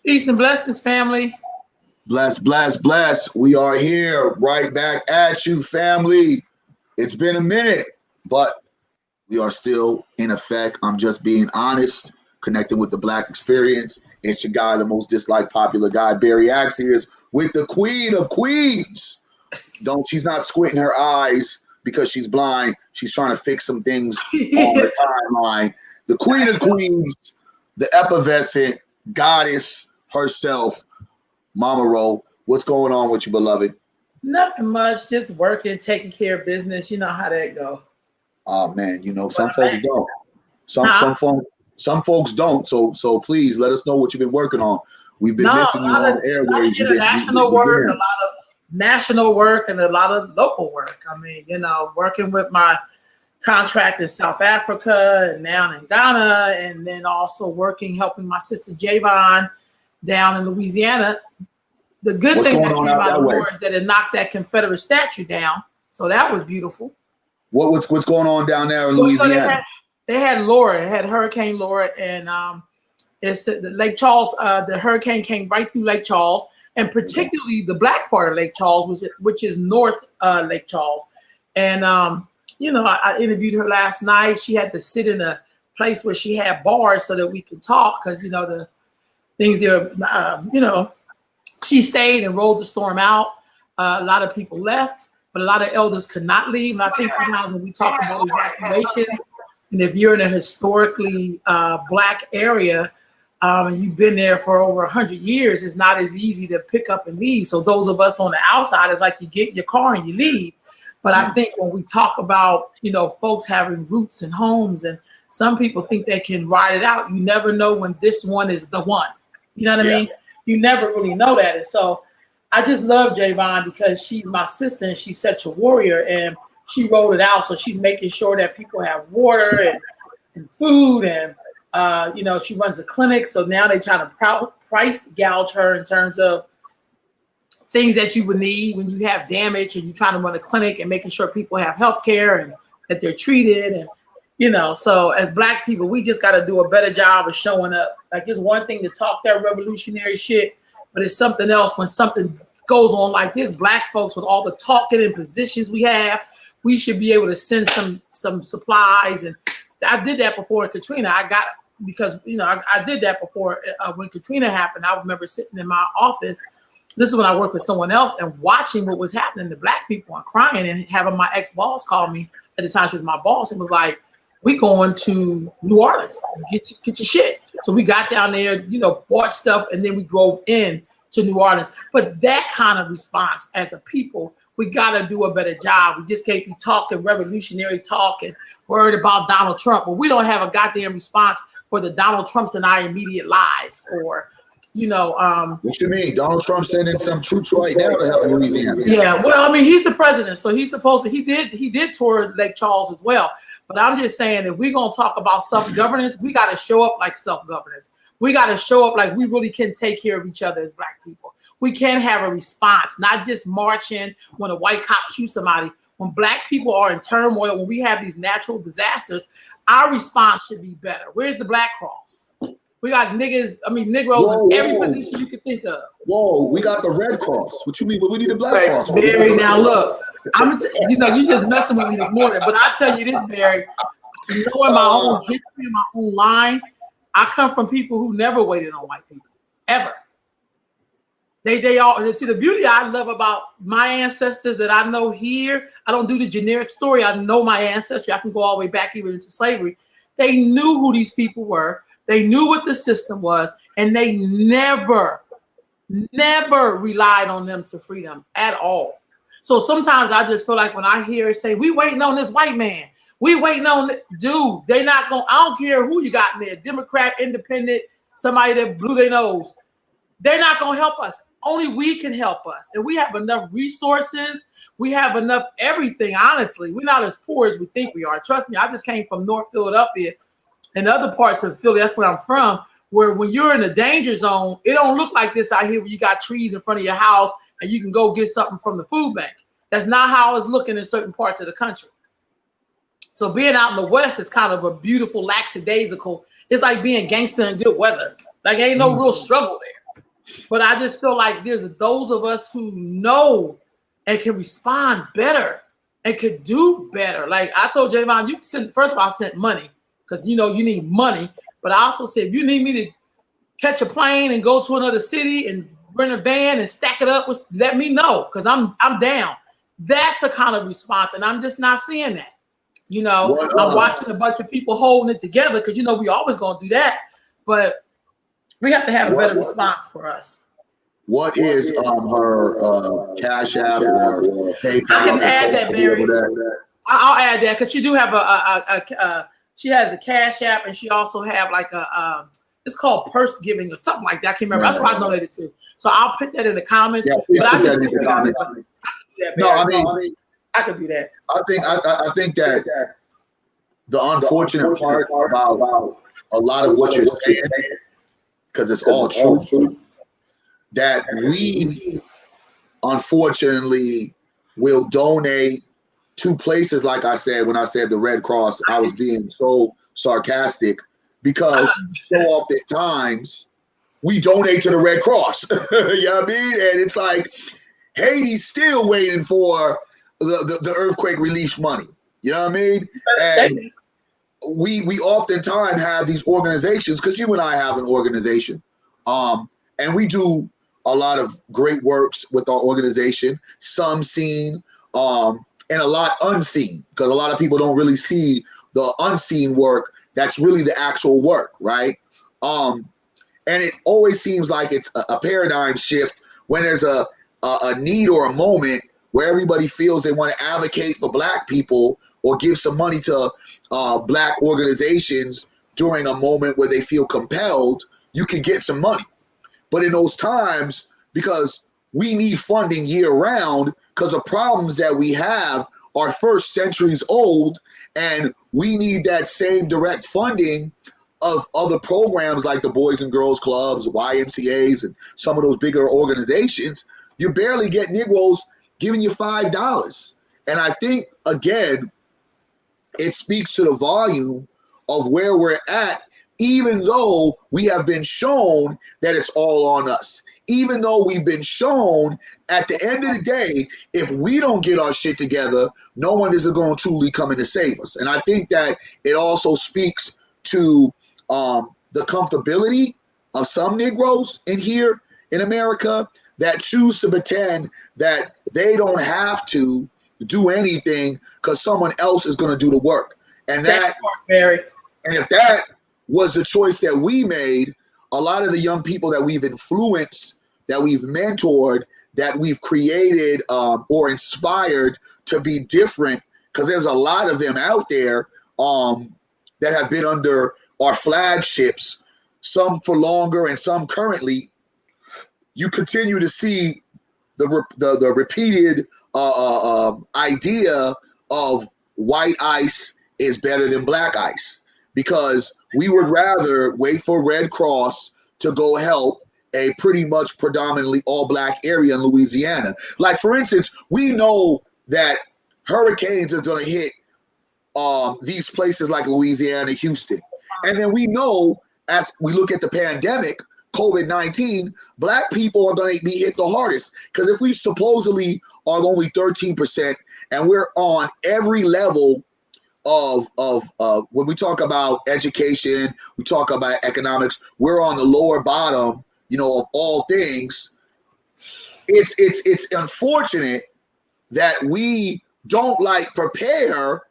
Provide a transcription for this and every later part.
Peace and blessings, family. Bless, bless, bless. We are here right back at you, family. It's been a minute, but we are still in effect. I'm just being honest, connecting with the Black experience. It's your guy, the most disliked popular guy, Barry Axios, with the Queen of Queens. She's not squinting her eyes because she's blind. She's trying to fix some things on the timeline. The Queen of Queens, the effervescent goddess herself, Mama Ro. What's going on with you, beloved? Nothing much, just working, taking care of business. You know how that go. Oh man, some folks don't. Some folks don't. So please let us know what you've been working on. We've been missing you on airwaves. International work, a lot of national work, and a lot of local work. I mean, working with my contract in South Africa and down in Ghana, and then also helping my sister Javon down in Louisiana. The good thing that came out of war is that it knocked that Confederate statue down. So that was beautiful. What's going on down there in Louisiana? They had Laura. It had Hurricane Laura, and it's the Lake Charles. The hurricane came right through Lake Charles, and particularly the black part of Lake Charles, which is North Lake Charles. And I interviewed her last night. She had to sit in a place where she had bars so that we could talk, because the things there. She stayed and rolled the storm out. A lot of people left, but a lot of elders could not leave. And I think sometimes when we talk about evacuations, and if you're in a historically black area and you've been there for over 100 years, it's not as easy to pick up and leave. So those of us on the outside, it's like you get in your car and you leave. But I think when we talk about, folks having roots and homes, and some people think they can ride it out, you never know when this one is the one. You know what I mean? You never really know that. And so I just love Javon because she's my sister and she's such a warrior, and she rolled it out. So she's making sure that people have water and food, and she runs a clinic. So now they try to price gouge her in terms of things that you would need when you have damage, and you're trying to run a clinic and making sure people have health care and that they're treated. And so as black people, we just got to do a better job of showing up. Like, it's one thing to talk that revolutionary shit, but it's something else when something goes on like this. Black folks, with all the talking and positions we have, we should be able to send some supplies. And I did that before in Katrina. I did that before when Katrina happened. I remember sitting in my office. This is when I worked with someone else and watching what was happening to black people and crying, and having my ex-boss call me. At the time, she was my boss, and was like, we going to New Orleans, get your shit. So we got down there, bought stuff, and then we drove in to New Orleans. But that kind of response, as a people, we got to do a better job. We just can't be talking revolutionary talk and worried about Donald Trump, but we don't have a goddamn response for the Donald Trumps in our immediate lives. Or, what you mean? Donald Trump sending some troops right now to help Louisiana. Yeah, well, I mean, he's the president, so he's supposed to. He did tour Lake Charles as well. But I'm just saying, if we're going to talk about self-governance, we got to show up like self-governance. We got to show up like we really can take care of each other as black people. We can have a response, not just marching when a white cop shoots somebody. When black people are in turmoil, when we have these natural disasters, our response should be better. Where's the Black Cross? We got Negroes in every position you could think of. Whoa, we got the Red Cross. What you mean? But we need a Black Cross. Barry, now look. You just messing with me this morning, but I tell you this, Barry, knowing my own history and my own line, I come from people who never waited on white people, ever. They all see the beauty I love about my ancestors that I know here. I don't do the generic story. I know my ancestry. I can go all the way back even into slavery. They knew who these people were. They knew what the system was, and they never relied on them to freedom at all. So sometimes I just feel like when I hear it say, we waiting on this white man, we waiting on this dude, they not going, I don't care who you got in there, Democrat, independent, somebody that blew their nose. They're not going to help us. Only we can help us. And we have enough resources. We have enough everything, honestly. We're not as poor as we think we are. Trust me, I just came from North Philadelphia and other parts of Philly. That's where I'm from, where when you're in a danger zone, it don't look like this out here where you got trees in front of your house and you can go get something from the food bank. That's not how it's looking in certain parts of the country. So being out in the West is kind of a beautiful, lackadaisical. It's like being gangster in good weather. Like ain't no real struggle there. But I just feel like there's those of us who know and can respond better and could do better. Like I told Javon, you sent, first of all, I sent money because you know you need money. But I also said if you need me to catch a plane and go to another city and rent a van and stack it up, let me know because I'm down. That's a kind of response, and I'm just not seeing that. You know, I'm watching a bunch of people holding it together because you know we always gonna do that, but we have to have a better response for us. What is her Cash App or PayPal? I can add that, Barry. I'll add that because she do have she has a Cash App and she also have like a it's called purse giving or something like that. I can't remember. That's what I donated to. So I'll put that in the comments. Yeah, but I just think we got I could do that. I think that the unfortunate part about a lot of what you're saying, because it's all true, that we unfortunately will donate to places like I said when I said the Red Cross. I was being so sarcastic because so oftentimes we donate to the Red Cross. You know what I mean? And it's like Haiti's still waiting for the earthquake relief money. You know what I mean? And we oftentimes have these organizations, because you and I have an organization, and we do a lot of great works with our organization, some seen and a lot unseen, because a lot of people don't really see the unseen work that's really the actual work, right? And it always seems like it's a paradigm shift when there's a need or a moment where everybody feels they want to advocate for Black people or give some money to Black organizations during a moment where they feel compelled, you can get some money. But in those times, because we need funding year round, because the problems that we have are first centuries old, and we need that same direct funding of other programs like the Boys and Girls Clubs, YMCAs, and some of those bigger organizations, you barely get Negroes giving you $5. And I think, again, it speaks to the volume of where we're at, even though we have been shown that it's all on us. Even though we've been shown at the end of the day, if we don't get our shit together, no one is going to truly come in to save us. And I think that it also speaks to the comfortability of some Negroes in here in America that choose to pretend that they don't have to do anything because someone else is going to do the work. And that, and if that was the choice that we made, a lot of the young people that we've influenced, that we've mentored, that we've created or inspired to be different, because there's a lot of them out there that have been under our flagships, some for longer and some currently. You continue to see the repeated idea of white ice is better than black ice, because we would rather wait for Red Cross to go help a pretty much predominantly all black area in Louisiana. Like, for instance, we know that hurricanes are going to hit these places like Louisiana, Houston. And then we know, as we look at the pandemic, COVID-19, black people are going to be hit the hardest. Because if we supposedly are only 13% and we're on every level of when we talk about education, we talk about economics, we're on the lower bottom, you know, of all things. It's unfortunate that we don't prepare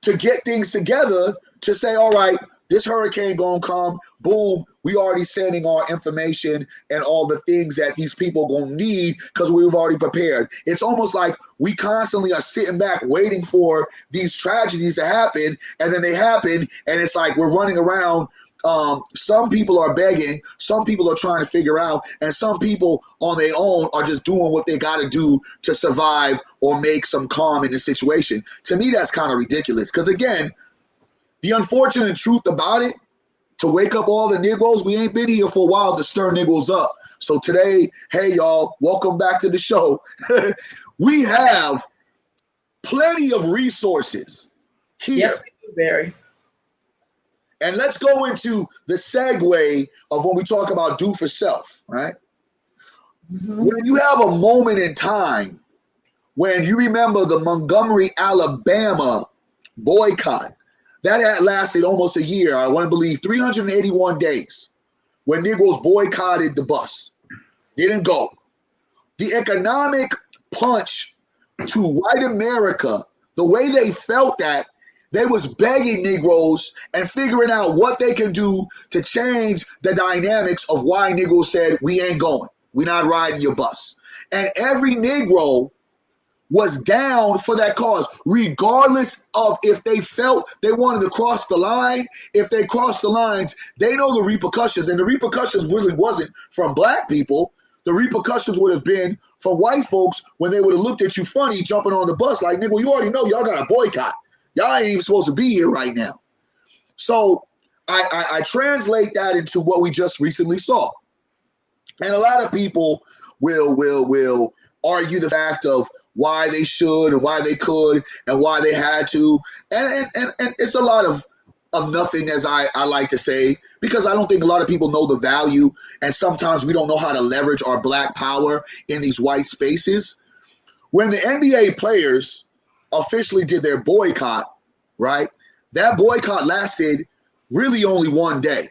to get things together to say, all right, this hurricane gonna come, boom, we already sending our information and all the things that these people gonna need because we've already prepared. It's almost like we constantly are sitting back waiting for these tragedies to happen, and then they happen, and it's like we're running around. Some people are begging, some people are trying to figure out, and some people on their own are just doing what they got to do to survive or make some calm in the situation. To me, that's kind of ridiculous, because again, the unfortunate truth about it, to wake up all the Negroes, we ain't been here for a while to stir Negroes up. So today, hey y'all, welcome back to the show. We have plenty of resources here. Yes, we do, Barry. And let's go into the segue of when we talk about do for self, right? When you have a moment in time when you remember the Montgomery, Alabama boycott, that had lasted almost a year, I want to believe 381 days, when Negroes boycotted the bus, didn't go. The economic punch to white America, the way they felt that, they was begging Negroes and figuring out what they can do to change the dynamics of why Negroes said, we ain't going. We're not riding your bus. And every Negro was down for that cause, regardless of if they felt they wanted to cross the line. If they crossed the lines, they know the repercussions. And the repercussions really wasn't from black people. The repercussions would have been from white folks when they would have looked at you funny jumping on the bus like, nigga, you already know y'all got a boycott. Y'all ain't even supposed to be here right now. So I translate that into what we just recently saw. And a lot of people will argue the fact of why they should and why they could and why they had to. And it's a lot of nothing, as I like to say, because I don't think a lot of people know the value, and sometimes we don't know how to leverage our black power in these white spaces. When the NBA players officially did their boycott, right, that boycott lasted really only one day.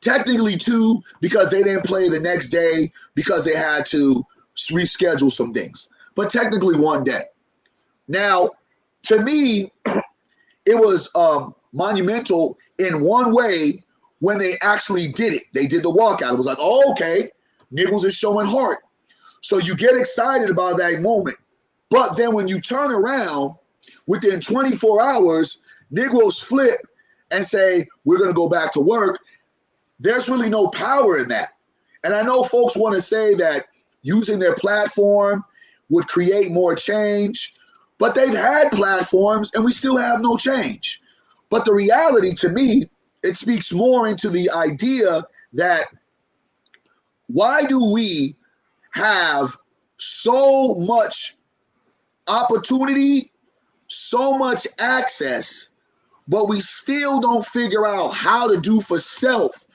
Technically two, because they didn't play the next day because they had to reschedule some things. But technically one day. Now, to me, it was monumental in one way when they actually did it. They did the walkout. It was like, oh, okay, Niggles is showing heart. So you get excited about that moment. But then when you turn around, within 24 hours, Negroes flip and say, we're going to go back to work. There's really no power in that. And I know folks want to say that using their platform would create more change, but they've had platforms and we still have no change. But the reality, to me, it speaks more into the idea that why do we have so much opportunity, so much access, but we still don't figure out how to do for self?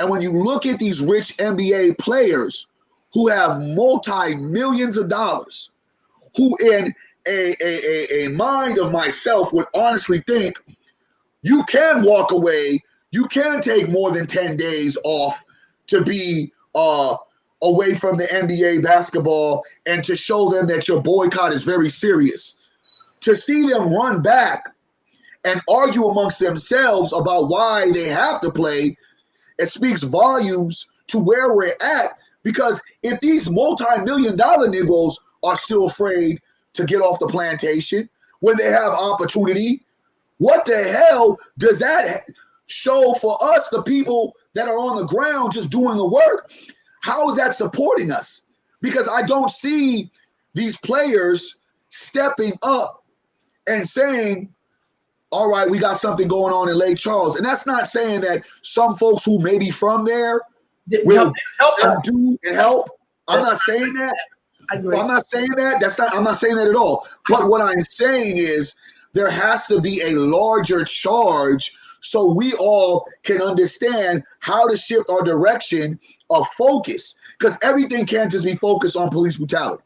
And when you look at these rich NBA players who have multi-millions of dollars, who in a mind of myself would honestly think you can walk away, you can take more than 10 days off to be away from the NBA basketball and to show them that your boycott is very serious. To see them run back and argue amongst themselves about why they have to play, it speaks volumes to where we're at. Because if these multi-million-dollar Negroes are still afraid to get off the plantation when they have opportunity, what the hell does that show for us, the people that are on the ground just doing the work? How is that supporting us? Because I don't see these players stepping up and saying, all right, we got something going on in Lake Charles. And that's not saying that some folks who may be from there will help do and help. I'm not saying that. I'm not saying that. I'm not saying that at all. But what I'm saying is there has to be a larger charge so we all can understand how to shift our direction of focus. Because everything can't just be focused on police brutality.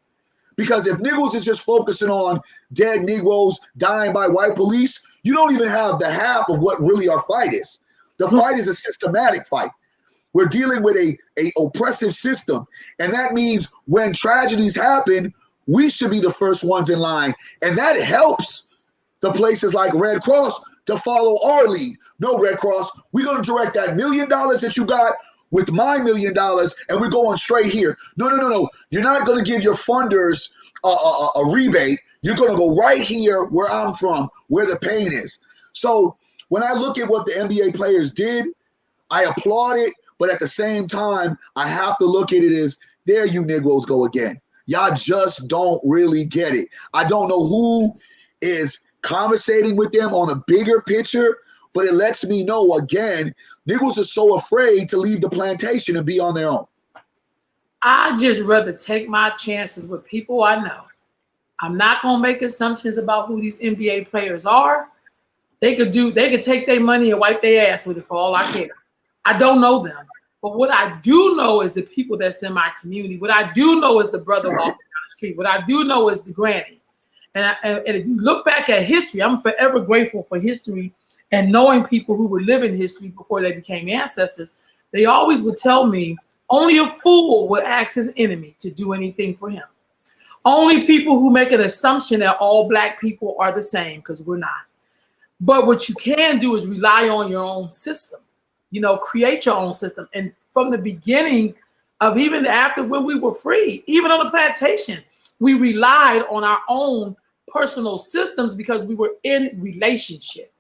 Because if Negroes is just focusing on dead Negroes dying by white police, you don't even have the half of what really our fight is. The fight is a systematic fight. We're dealing with a oppressive system. And that means when tragedies happen, we should be the first ones in line. And that helps the places like Red Cross to follow our lead. No, Red Cross, we're going to direct that $1 million that you got with my $1 million, and we're going straight here. No. You're not going to give your funders a rebate. You're going to go right here where I'm from, where the pain is. So when I look at what the NBA players did, I applaud it. But at the same time, I have to look at it as, there you Negroes go again. Y'all just don't really get it. I don't know who is conversating with them on a bigger picture, but it lets me know, again, Negroes are so afraid to leave the plantation and be on their own. I just rather take my chances with people I know. I'm not going to make assumptions about who these NBA players are. They could take their money and wipe their ass with it for all I care. I don't know them. But what I do know is the people that's in my community. What I do know is the brother walking down the street. What I do know is the granny. And if you look back at history, I'm forever grateful for history and knowing people who were living history before they became ancestors. They always would tell me, only a fool would ask his enemy to do anything for him. Only people who make an assumption that all Black people are the same, because we're not. But what you can do is rely on your own system. Create your own system. And from the beginning of even after when we were free, even on the plantation, we relied on our own personal systems because we were in relationship.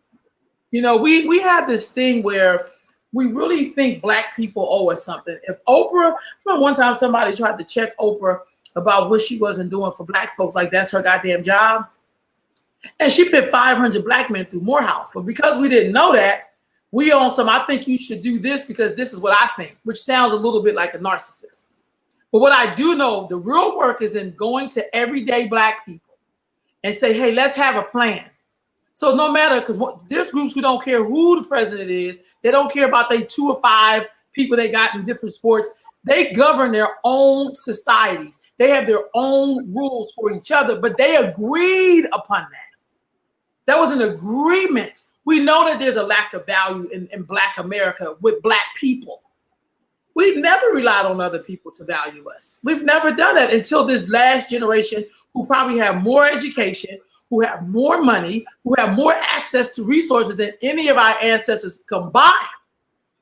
We have this thing where we really think Black people owe us something. If Oprah, one time somebody tried to check Oprah about what she wasn't doing for Black folks, like that's her goddamn job. And she put 500 Black men through Morehouse. But because we didn't know that, we on some, I think you should do this because this is what I think, which sounds a little bit like a narcissist. But what I do know, the real work is in going to everyday Black people and say, hey, let's have a plan. So no matter, because there's groups who don't care who the president is, they don't care about they 2 or 5 people they got in different sports. They govern their own societies. They have their own rules for each other, but they agreed upon that. That was an agreement. We know that there's a lack of value in Black America with Black people. We've never relied on other people to value us. We've never done that until this last generation who probably have more education, who have more money, who have more access to resources than any of our ancestors combined.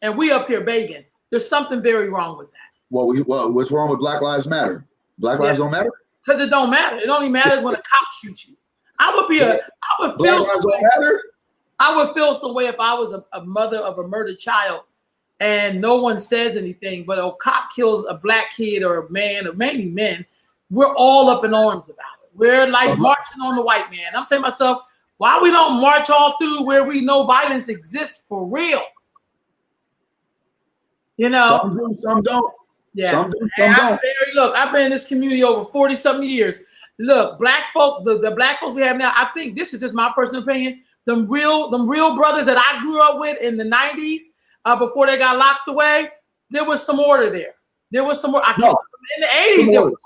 And we up here begging. There's something very wrong with that. Well, what's wrong with Black Lives Matter? Black lives don't matter? Because it don't matter. It only matters when a cop shoots you. I would feel some way if I was a mother of a murdered child and no one says anything, but a cop kills a Black kid or a man, or mainly men, we're all up in arms about it. We're like marching on the white man. I'm saying to myself, why we don't march all through where we know violence exists for real? Some do, some don't. Yeah. Some do, some don't. Look, I've been in this community over 40-something years. Look, Black folks, the Black folks we have now, I think this is just my personal opinion. Them real brothers that I grew up with in the 90s, before they got locked away, there was some order there. There was some order. In the 80s, there was order.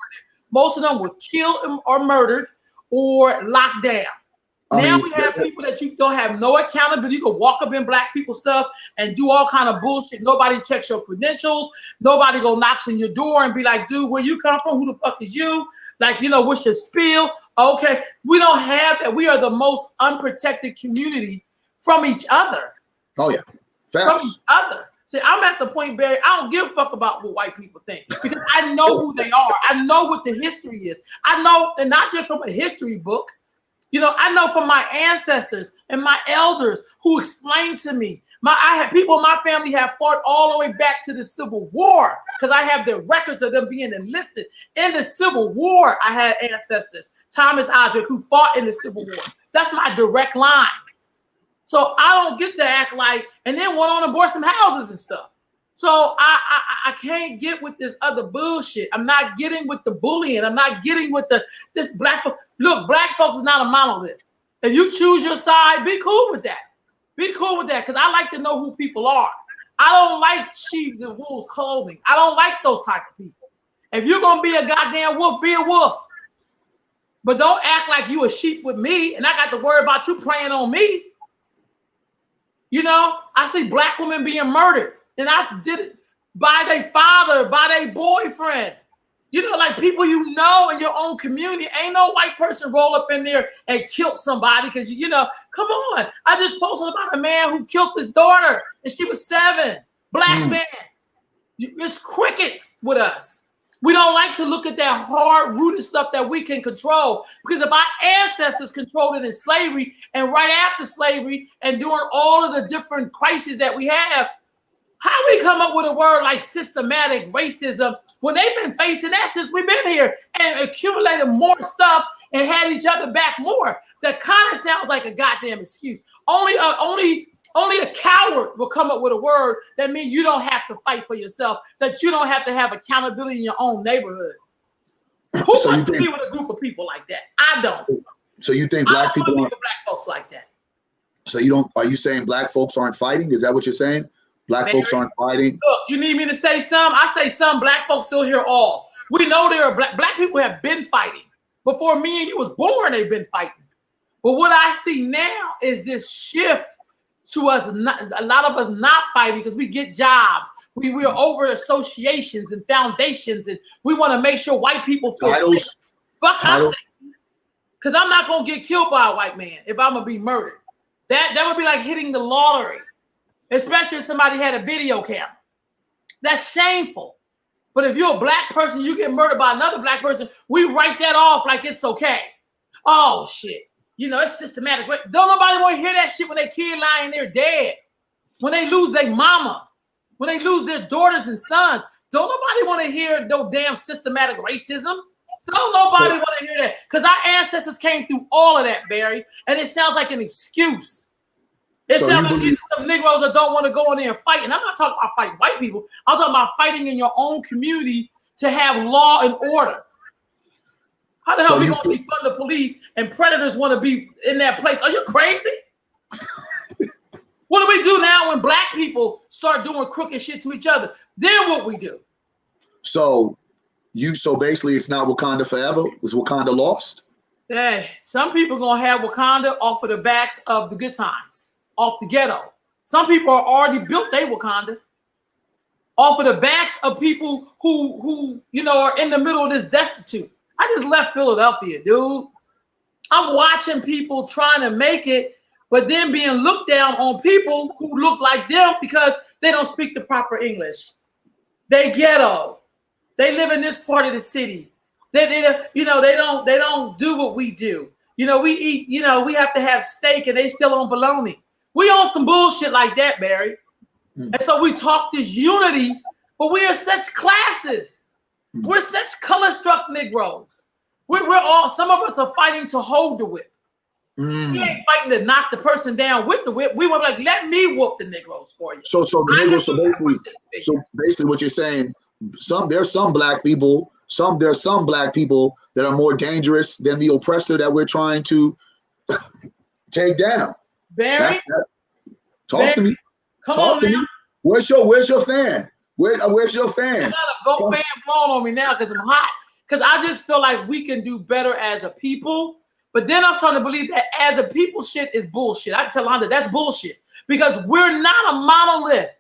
Most of them were killed or murdered or locked down. Now we have people that you don't have no accountability. You can walk up in Black people stuff and do all kind of bullshit. Nobody checks your credentials. Nobody go knocks on your door and be like, dude, where you come from? Who the fuck is you? Like, what's your spiel? Okay, we don't have that. We are the most unprotected community from each other. Oh, yeah. Facts. From each other. See, I'm at the point, Barry, I don't give a fuck about what white people think because I know who they are. I know what the history is. I know, and not just from a history book. I know from my ancestors and my elders who explained to me. I had people in my family have fought all the way back to the Civil War because I have the records of them being enlisted in the Civil War. I had ancestors, Thomas Odrick, who fought in the Civil War. That's my direct line. So I don't get to act like, and then went on and bought some houses and stuff. So I can't get with this other bullshit. I'm not getting with the bullying. I'm not getting with this Black. Look, Black folks is not a monolith. If you choose your side, be cool with that. Be cool with that because I like to know who people are. I don't like sheep's and wolves clothing. I don't like those type of people. If you're going to be a goddamn wolf, be a wolf. But don't act like you a sheep with me and I got to worry about you preying on me. I see Black women being murdered and I did it by their father, by their boyfriend. Like people in your own community. Ain't no white person roll up in there and kill somebody because, come on. I just posted about a man who killed his daughter and she was 7. Black man. It's crickets with us. We don't like to look at that hard-rooted stuff that we can control because if our ancestors controlled it in slavery and right after slavery and during all of the different crises that we have, how we come up with a word like systematic racism when they've been facing that since we've been here and accumulated more stuff and had each other back more? That kind of sounds like a goddamn excuse. Only a coward will come up with a word that means you don't have to fight for yourself, that you don't have to have accountability in your own neighborhood. Who wants to be with a group of people like that? I don't. So you think Black people aren't Black folks like that? So are you saying Black folks aren't fighting? Is that what you're saying? Black folks aren't fighting. Look, you need me to say some? I say some. Black folks still hear all. We know there are black people have been fighting. Before me and you was born, they've been fighting. But what I see now is this shift to us, a lot of us not fighting because we get jobs. We're over associations and foundations, and we want to make sure white people feel safe. Fuck I say. Because I'm not going to get killed by a white man if I'm going to be murdered. That would be like hitting the lottery, especially if somebody had a video camera. That's shameful. But if you're a black person, you get murdered by another black person, we write that off like it's okay. Oh, shit. You know, it's systematic. Don't nobody want to hear that shit when their kid lying there dead. When they lose their mama. When they lose their daughters and sons. Don't nobody want to hear no damn systematic racism. Don't nobody want to hear that. Because our ancestors came through all of that, Barry. And it sounds like an excuse. It sounds like these are some Negroes that don't want to go in there and fight. And I'm not talking about fighting white people. I'm talking about fighting in your own community to have law and order. How the hell are we going to defund the police and predators want to be in that place? Are you crazy? What do we do now when black people start doing crooked shit to each other? Then what we do? So basically it's not Wakanda forever? Is Wakanda lost? Hey, some people going to have Wakanda off of the backs of the good times, off the ghetto. Some people are already built their Wakanda off of the backs of people who are in the middle of this destitute. I just left Philadelphia, dude. I'm watching people trying to make it, but then being looked down on people who look like them because they don't speak the proper English. They ghetto. They live in this part of the city. They don't do what we do. We eat, we have to have steak and they still on bologna. We on some bullshit like that, Barry. And so we talk this unity, but we are such classes. We're such color-struck Negroes. We're all, some of us are fighting to hold the whip. We ain't fighting to knock the person down with the whip. We were like, let me whoop the Negroes for you. So basically what you're saying, there's some black people that are more dangerous than the oppressor that we're trying to take down. Barry, talk to me. Come on now. Where's your fan? Where's your fan? I got a fan blowing on me now because I'm hot. Because I just feel like we can do better as a people. But then I'm starting to believe that as a people shit is bullshit. I tell Honda that's bullshit. Because we're not a monolith.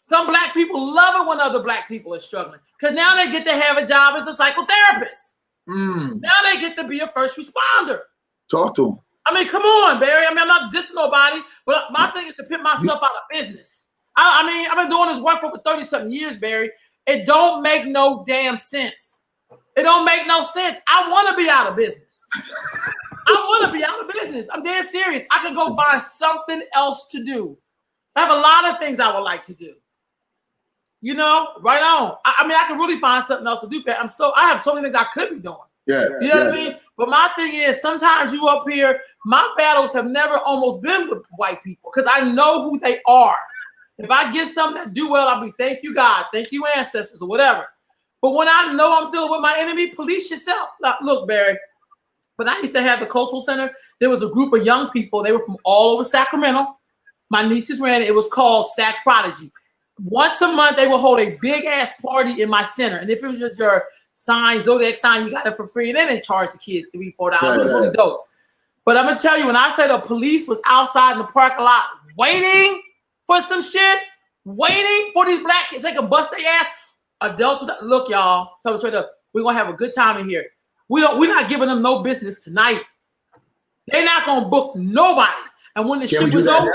Some black people love it when other black people are struggling. Because now they get to have a job as a psychotherapist. Now they get to be a first responder. Talk to them. I mean, come on, Barry. I mean, I'm not dissing nobody. But my thing is to put myself out of business. I mean, I've been doing this work for over 30-something years, Barry. It don't make no damn sense. It don't make no sense. I want to be out of business. I'm dead serious. I can go find something else to do. I have a lot of things I would like to do. Right on. I mean, I can really find something else to do. I have so many things I could be doing. Yeah. You know what I mean? But my thing is, sometimes you up here, my battles have never almost been with white people because I know who they are. If I get something that do well, I'll be thank you, God, thank you, ancestors, or whatever. But when I know I'm dealing with my enemy, police yourself. Look, Barry, when I used to have the cultural center, there was a group of young people. They were from all over Sacramento. My nieces ran it. It was called Sac Prodigy. Once a month, they would hold a big-ass party in my center. And if it was just your sign, Zodiac sign, you got it for free. And they didn't charge the kids $3-4. It was really dope. But I'm going to tell you, when I said the police was outside in the parking lot waiting for some shit, waiting for these black kids, they can bust their ass. Adults, look, y'all, tell me straight up, we're gonna have a good time in here. We're not giving them no business tonight. They're not gonna book nobody. And when the shit was over,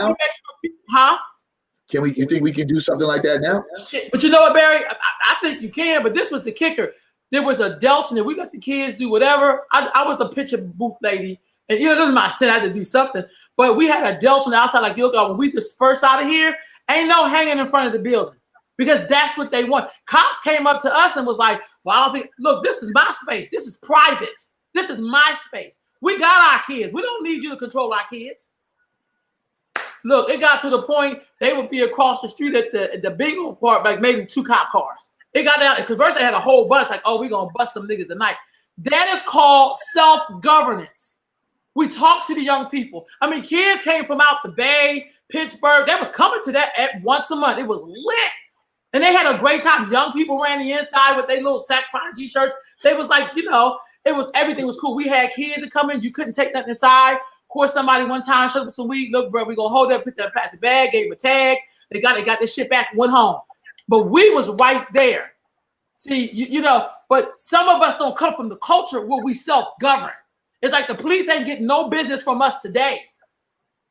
You think we can do something like that now? Shit. But you know what, Barry? I think you can, but this was the kicker. There was a Delson and we let the kids do whatever. I was a picture booth lady, and it doesn't matter, I said I had to do something. But we had a Delson outside, like, look, when we disperse out of here, ain't no hanging in front of the building. Because that's what they want. Cops came up to us and was like, well, I don't think, look, this is my space. This is private. This is my space. We got our kids. We don't need you to control our kids. Look, it got to the point they would be across the street at the bingo part, like maybe 2 cop cars. It got down, because first they had a whole bunch, like, oh, we're going to bust some niggas tonight. That is called self-governance. We talk to the young people. I mean, kids came from out the Bay, Pittsburgh. They was coming to that once a month. It was lit. And they had a great time. Young people ran the inside with their little sack Prodigy shirts. They was like, everything was cool. We had kids that come in. You couldn't take nothing inside. Of course, somebody one time showed up some weed. Look, bro, we gonna hold that, put that plastic bag, gave him a tag. They got this shit back and went home. But we was right there. See, but some of us don't come from the culture where we self-govern. It's like the police ain't getting no business from us today.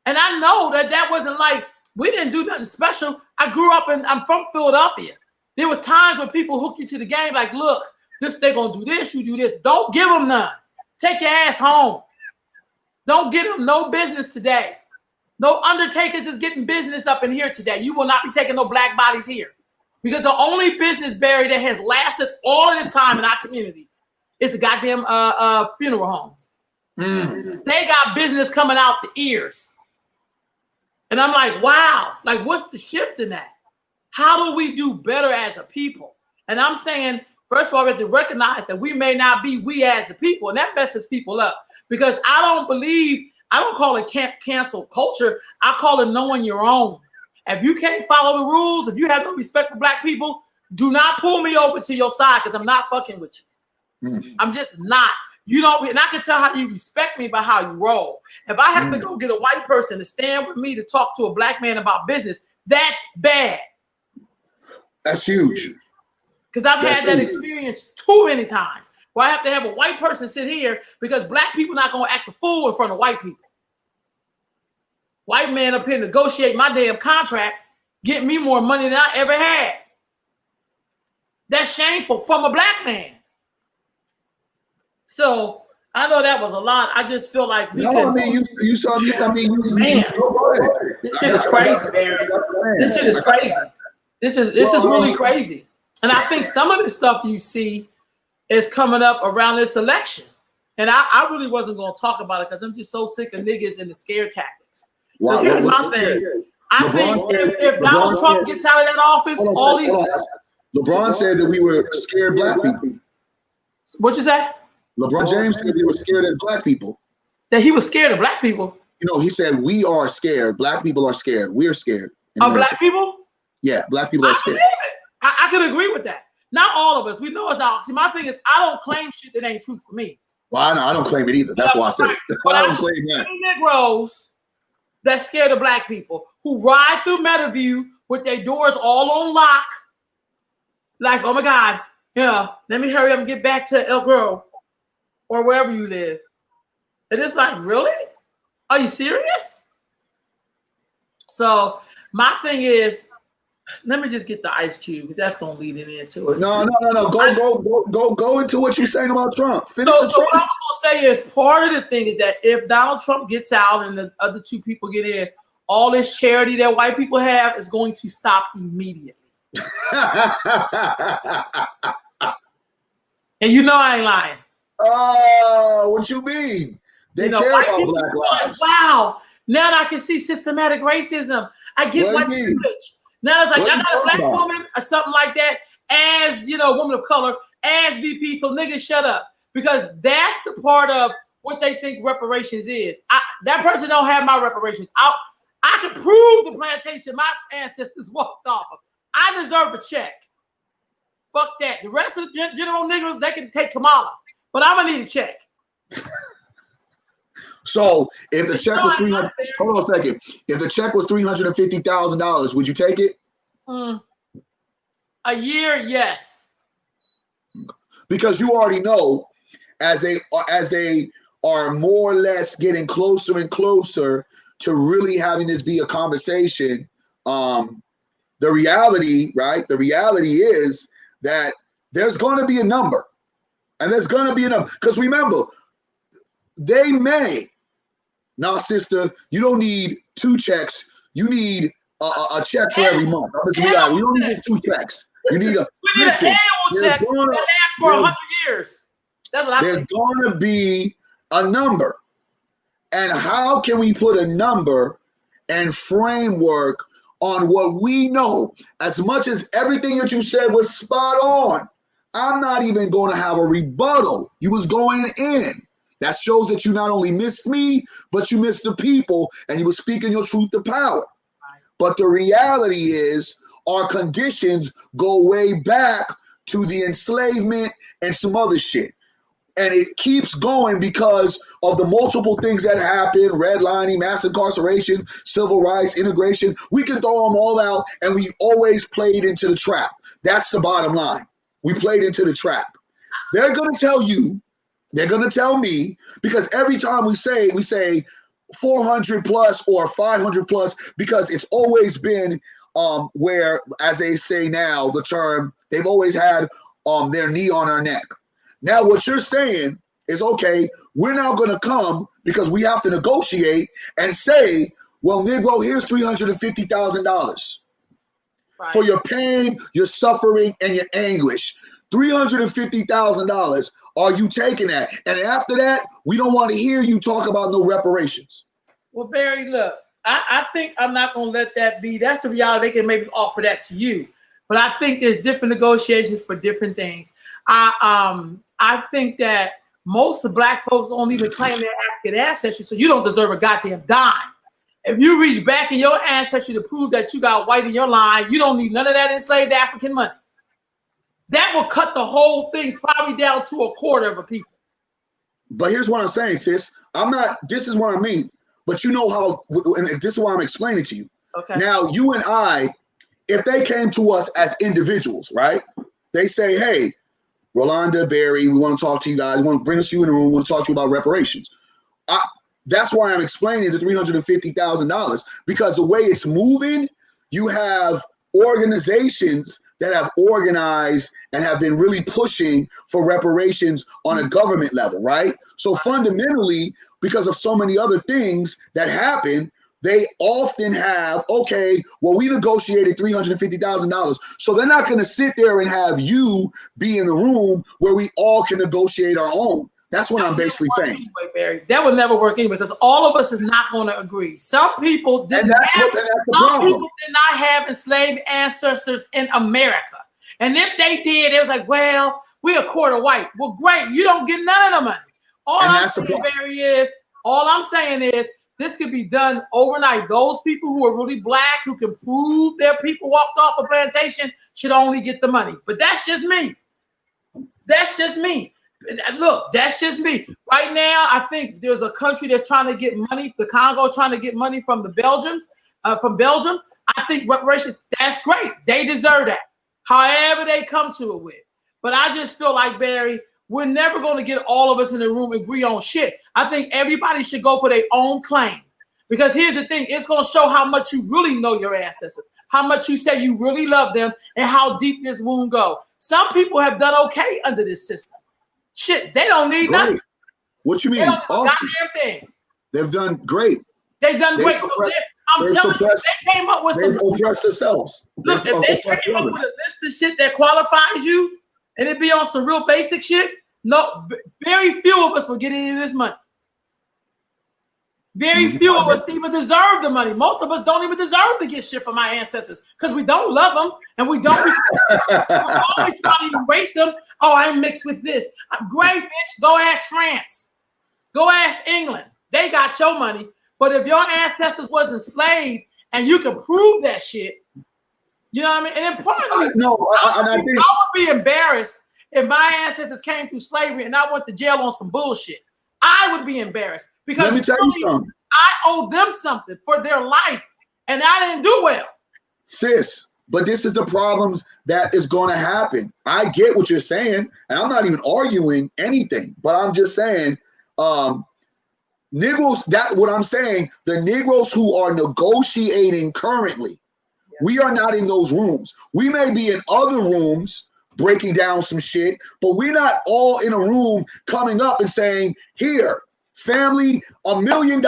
And I know that wasn't like, we didn't do nothing special. I'm from Philadelphia. There was times when people hook you to the game like, look, they're going to do this, you do this. Don't give them none. Take your ass home. Don't get them no business today. No Undertakers is getting business up in here today. You will not be taking no black bodies here. Because the only business, Barry, that has lasted all of this time in our community is the goddamn funeral homes. They got business coming out the ears. And I'm like, wow, like what's the shift in that? How do we do better as a people? And I'm saying, first of all, we have to recognize that we may not be we as the people, and that messes people up. Because I don't call it cancel culture. I call it knowing your own. If you can't follow the rules, if you have no respect for black people, do not pull me over to your side because I'm not fucking with you. I'm just not. You don't, and I can tell how you respect me by how you roll. If I have to go get a white person to stand with me to talk to a black man about business, that's bad. That's huge. Because I've had that experience too many times where I have to have a white person sit here because black people not going to act a fool in front of white people. White man up here negotiate my damn contract, get me more money than I ever had. That's shameful from a black man. So I know that was a lot. I just feel like you saw me. Man, this shit is crazy, Barry. This shit is crazy. This is really crazy. And I think some of the stuff you see is coming up around this election. And I really wasn't going to talk about it because I'm just so sick of niggas and the scare tactics. Wow, here's my thing. I think if Donald Trump gets out of that office, all these LeBron said that we were scared black people. What you say? LeBron James said we were scared as black people. That he was scared of black people? He said we are scared. Black people are scared. We're scared. Of black people? Yeah, black people are scared. I could agree with that. Not all of us. We know it's not. See, my thing is I don't claim shit that ain't true for me. Well, I don't claim it either. That's why I said it. But I don't claim that. Negroes that's scared of black people who ride through Meadowview with their doors all on lock. Like, oh my God, let me hurry up and get back to El Grove or wherever you live. And it's like, really? Are you serious? So my thing is, let me just get the Ice Cube. That's gonna lead it into it. No. Go into what you're saying about Trump. So what I was gonna say is part of the thing is that if Donald Trump gets out and the other two people get in, all this charity that white people have is going to stop immediately. And I ain't lying. Oh, what you mean? They care about black lives. Wow. Now I can see systematic racism. I get white privilege. Now it's like I got a black woman or something like that as, woman of color, as VP. So niggas shut up. Because that's the part of what they think reparations is. That person don't have my reparations. I can prove the plantation my ancestors walked off of. I deserve a check. Fuck that. The rest of the general niggas, they can take Kamala. But I'm going to need a check. So if the check was $300, hold on a second. If the check was $350,000, would you take it? A year, yes. Because you already know, as they are more or less getting closer and closer to really having this be a conversation. The reality, right? The reality is that there's going to be a number, and there's going to be a number. Because remember, they may. Now, sister, you don't need 2 checks. You need a check for every month. You don't need 2 checks. You need an annual check that lasts for 100 years. That's what I think. There's going to be a number. And how can we put a number and framework on what we know? As much as everything that you said was spot on, I'm not even going to have a rebuttal. You was going in. That shows that you not only missed me, but you missed the people, and you were speaking your truth to power. But the reality is our conditions go way back to the enslavement and some other shit. And it keeps going because of the multiple things that happen: redlining, mass incarceration, civil rights, integration. We can throw them all out, and we always played into the trap. That's the bottom line. We played into the trap. They're going to tell you, they're going to tell me, because every time we say 400 plus or 500 plus, because it's always been where, as they say now, the term, they've always had their knee on our neck. Now, what you're saying is, okay, we're now going to come because we have to negotiate and say, well, Negro, here's $350,000 for your pain, your suffering, and your anguish. $350,000. Are you taking that? And after that, we don't want to hear you talk about no reparations. Well, Barry, look, I think I'm not going to let that be. That's the reality. They can maybe offer that to you. But I think there's different negotiations for different things. I think that most of Black folks don't even claim their African ancestry, so you don't deserve a goddamn dime. If you reach back in your ancestry to prove that you got white in your line, you don't need none of that enslaved African money. That will cut the whole thing probably down to a quarter of a people. But here's what I'm saying, sis. This is what I mean. But you know how, and this is why I'm explaining to you. Okay. Now, you and I, if they came to us as individuals, right? They say, hey, Rolanda, Barry, we want to talk to you guys. We want to bring you in the room. We want to talk to you about reparations. That's why I'm explaining the $350,000, because the way it's moving, you have organizations that have organized and have been really pushing for reparations on a government level, right? So fundamentally, because of so many other things that happen, they often have, okay, well, we negotiated $350,000. So they're not going to sit there and have you be in the room where we all can negotiate our own. That's what I'm basically saying. Anyway, Barry, that would never work anyway, because all of us is not going to agree. Some people did not have enslaved ancestors in America. And if they did, it was like, well, we're a quarter white. Well, great. You don't get none of the money. All I'm saying is this could be done overnight. Those people who are really Black, who can prove their people walked off a plantation, should only get the money. But that's just me. That's just me. Look, that's just me. Right now, I think there's a country that's trying to get money. The Congo is trying to get money from the Belgians, from Belgium. I think reparations, that's great. They deserve that. However they come to it with. But I just feel like, Barry, we're never going to get all of us in the room agree on shit. I think everybody should go for their own claim. Because here's the thing, it's going to show how much you really know your ancestors, how much you say you really love them, and how deep this wound go. Some people have done okay under this system. Shit, they don't need nothing. What you mean? They don't do a goddamn thing. They've done great. They've done great. So I'm telling you, they came up with some. They've oppressed themselves. Look, if they came up with a list of shit that qualifies you, and it be on some real basic shit, no, very few of us will get any of this money. Very few of us even deserve the money. Most of us don't even deserve to get shit from our ancestors because we don't love them and we don't respect them. We're always trying to erase them. Oh, I'm mixed with this. Great, bitch. Go ask France. Go ask England. They got your money. But if your ancestors was enslaved and you can prove that shit, you know what I mean? And importantly, I would be embarrassed if my ancestors came through slavery and I went to jail on some bullshit. I would be embarrassed because let me tell you something. I owe them something for their life, and I didn't do well. Sis, but this is the problems that is going to happen. I get what you're saying, and I'm not even arguing anything, but I'm just saying, Negroes, that what I'm saying, the Negroes who are negotiating currently, we are not in those rooms. We may be in other rooms breaking down some shit, but we're not all in a room coming up and saying, here, family, $1 million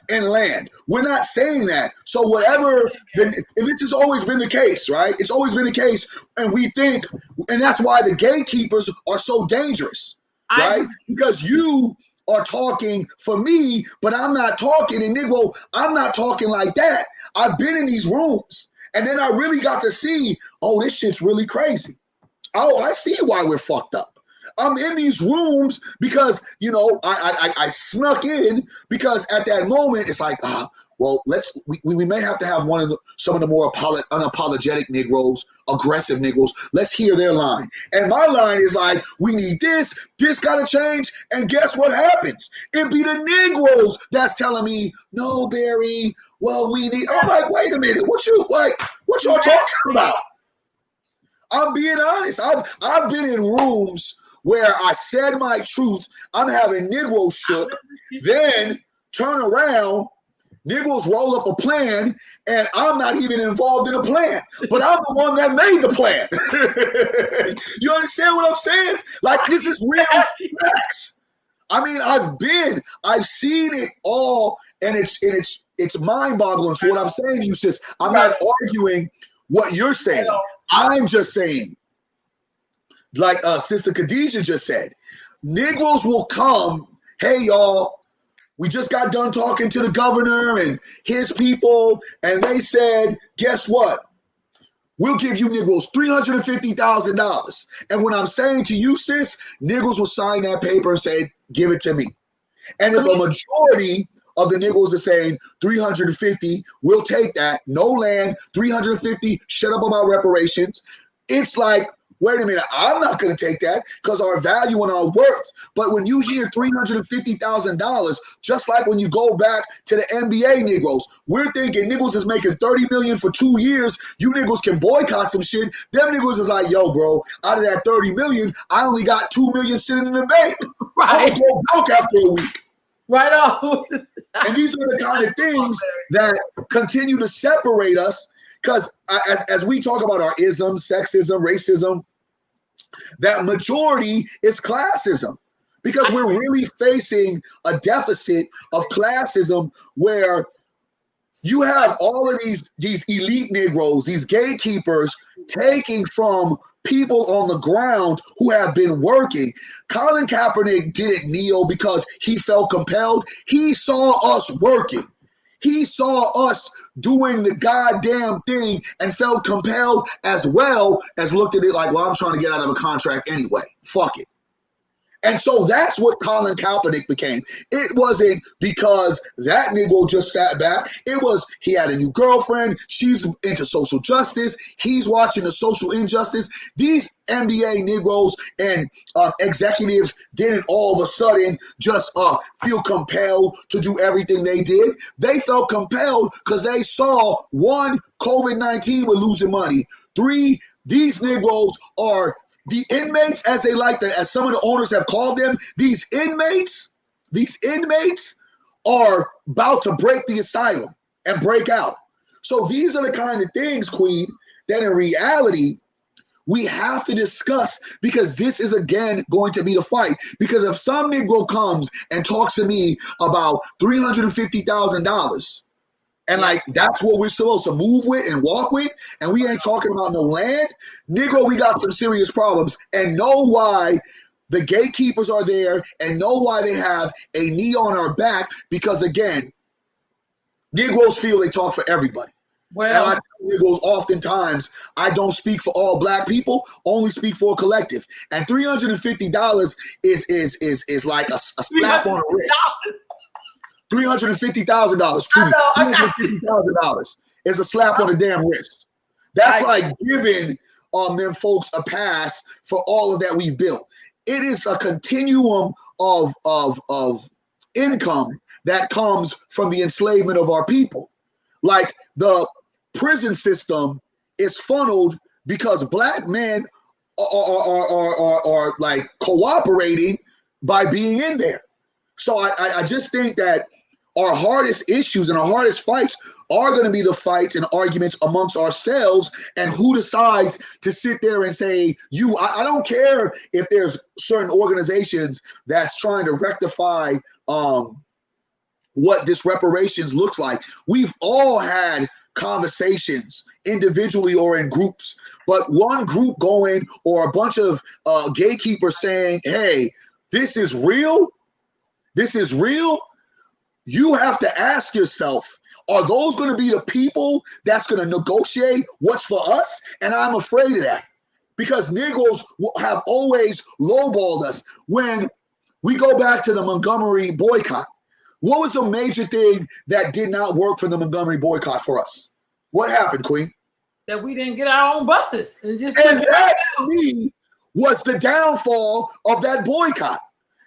in land. We're not saying that. So whatever, this has always been the case, right? It's always been the case. And we think, and that's why the gatekeepers are so dangerous, right? Because you are talking for me, but I'm not talking in Negro. I'm not talking like that. I've been in these rooms and then I really got to see, oh, this shit's really crazy. Oh, I see why we're fucked up. I'm in these rooms because, you know, I snuck in because at that moment it's like, well, we may have to have some of the more unapologetic Negroes, aggressive Negroes. Let's hear their line. And my line is like, we need this got to change. And guess what happens? It be the Negroes that's telling me, no, Barry, well, we need. I'm like, wait a minute, what y'all talking about? I'm being honest. I've been in rooms where I said my truth. I'm having Negroes shook. Then turn around, Negroes roll up a plan, and I'm not even involved in the plan. But I'm the one that made the plan. You understand what I'm saying? Like, this is real facts. I mean, I've seen it all, and it's mind-boggling. So what I'm saying to you, sis, I'm not arguing what you're saying. I'm just saying, like Sister Khadijah just said, Negroes will come, hey, y'all, we just got done talking to the governor and his people, and they said, guess what? We'll give you Negroes $350,000. And what I'm saying to you, sis, Negroes will sign that paper and say, give it to me. And if a majority of the Negroes are saying 350, we'll take that. No land, 350, shut up about reparations. It's like, wait a minute, I'm not going to take that because our value and our worth. But when you hear $350,000, just like when you go back to the NBA Negroes, we're thinking Negroes is making $30 million for 2 years. You Negroes can boycott some shit. Them Negroes is like, yo, bro, out of that $30 million, I only got $2 million sitting in the bank. Right. I'm going to go broke after a week. Right on. And these are the kind of things that continue to separate us. Because as we talk about our isms, sexism, racism, that majority is classism. Because we're really facing a deficit of classism where you have all of these elite Negroes, these gatekeepers, taking from people on the ground who have been working. Colin Kaepernick didn't kneel because he felt compelled. He saw us working. He saw us doing the goddamn thing and felt compelled, as well as looked at it like, well, I'm trying to get out of a contract anyway. Fuck it. And so that's what Colin Kaepernick became. It wasn't because that Negro just sat back. It was he had a new girlfriend. She's into social justice. He's watching the social injustice. These NBA Negroes and executives didn't all of a sudden just feel compelled to do everything they did. They felt compelled because they saw, 1, COVID-19 were losing money. 3, these Negroes are the inmates, as some of the owners have called them. These inmates are about to break the asylum and break out. So these are the kind of things, Queen, that in reality we have to discuss, because this is again going to be the fight. Because if some Negro comes and talks to me about $350,000, and like that's what we're supposed to move with and walk with, and we ain't talking about no land, Negro, we got some serious problems. And know why the gatekeepers are there, and know why they have a knee on our back, because again, Negroes feel they talk for everybody. Well, and I tell Negroes oftentimes, I don't speak for all Black people, only speak for a collective. And $350 is like a slap on the wrist. $350,000, truly. $350,000 is a slap on the damn wrist. That's like giving them folks a pass for all of that we've built. It is a continuum of income that comes from the enslavement of our people. Like the prison system is funneled because Black men are like cooperating by being in there. So I just think that our hardest issues and our hardest fights are going to be the fights and arguments amongst ourselves, and who decides to sit there and say, I don't care if there's certain organizations that's trying to rectify what this reparations looks like. We've all had conversations individually or in groups, but one group going or a bunch of gatekeepers saying, hey, this is real. This is real. You have to ask yourself, are those going to be the people that's going to negotiate what's for us? And I'm afraid of that, because Negroes have always lowballed us. When we go back to the Montgomery boycott, What was a major thing that did not work for the Montgomery boycott for us? What happened, Queen? That we didn't get our own buses and just And that to me was the downfall of that boycott.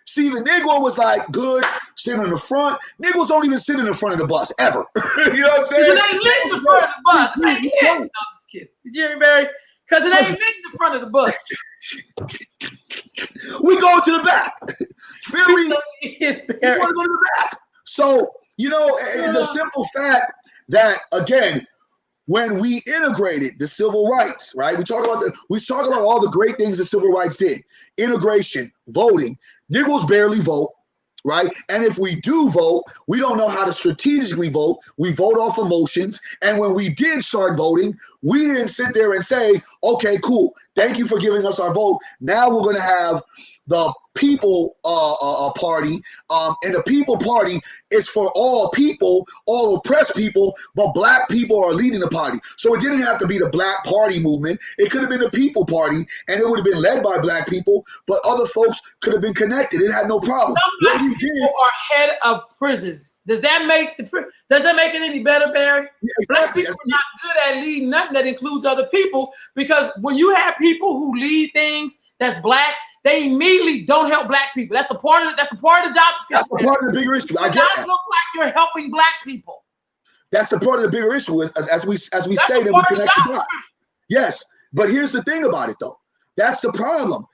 See, the Negro was like good sitting in the front. Negroes don't even sit in the front of the bus ever. You know what I'm saying? It ain't lit in the front of the bus. It ain't lit. No, I'm just kidding. Did you hear me, Barry? Because it ain't lit in the front of the bus. We go to the back. Feel me? Yes, We want to go to the back. So, you know, the simple fact that, again, when we integrated the civil rights, right? We talk about all the great things the civil rights did. Integration, voting. Negroes barely vote, right? And if we do vote, we don't know how to strategically vote. We vote off emotions. And when we did start voting, we didn't sit there and say, okay, cool. Thank you for giving us our vote. Now we're going to have the People Party, and the People Party is for all people, all oppressed people, but black people are leading the party. So it didn't have to be the Black Party movement. It could have been the People Party, and it would have been led by black people, but other folks could have been connected. It had no problem. Some black people are head of prisons. Does that make it any better, Barry? Yeah, exactly. Black people are not good at leading nothing that includes other people, because when you have people who lead things that's black, they immediately don't help black people. That's a part of the job description. That's a part of the bigger issue. I get that. Look like you're helping black people. That's the part of the bigger issue. As we stated, we connect the dots. Yes, but here's the thing about it, though. That's the problem.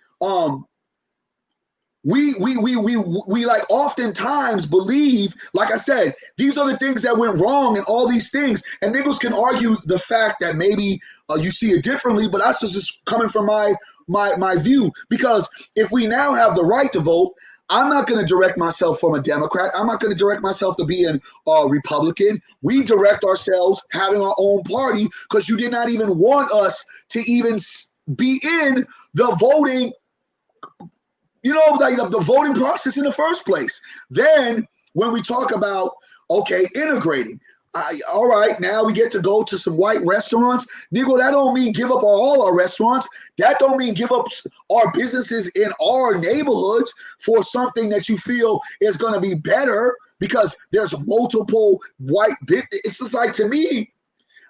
We like oftentimes believe, like I said, these are the things that went wrong and all these things. And niggas can argue the fact that maybe you see it differently, but that's just coming from my view. Because if we now have the right to vote, I'm not going to direct myself from a Democrat. I'm not going to direct myself to be a Republican. We direct ourselves having our own party, because you did not even want us to even be in the voting, like the voting process in the first place. Then when we talk about, okay, integrating, all right, now we get to go to some white restaurants. Nigga, that don't mean give up all our restaurants. That don't mean give up our businesses in our neighborhoods for something that you feel is going to be better because there's multiple white businesses. It's just like, to me,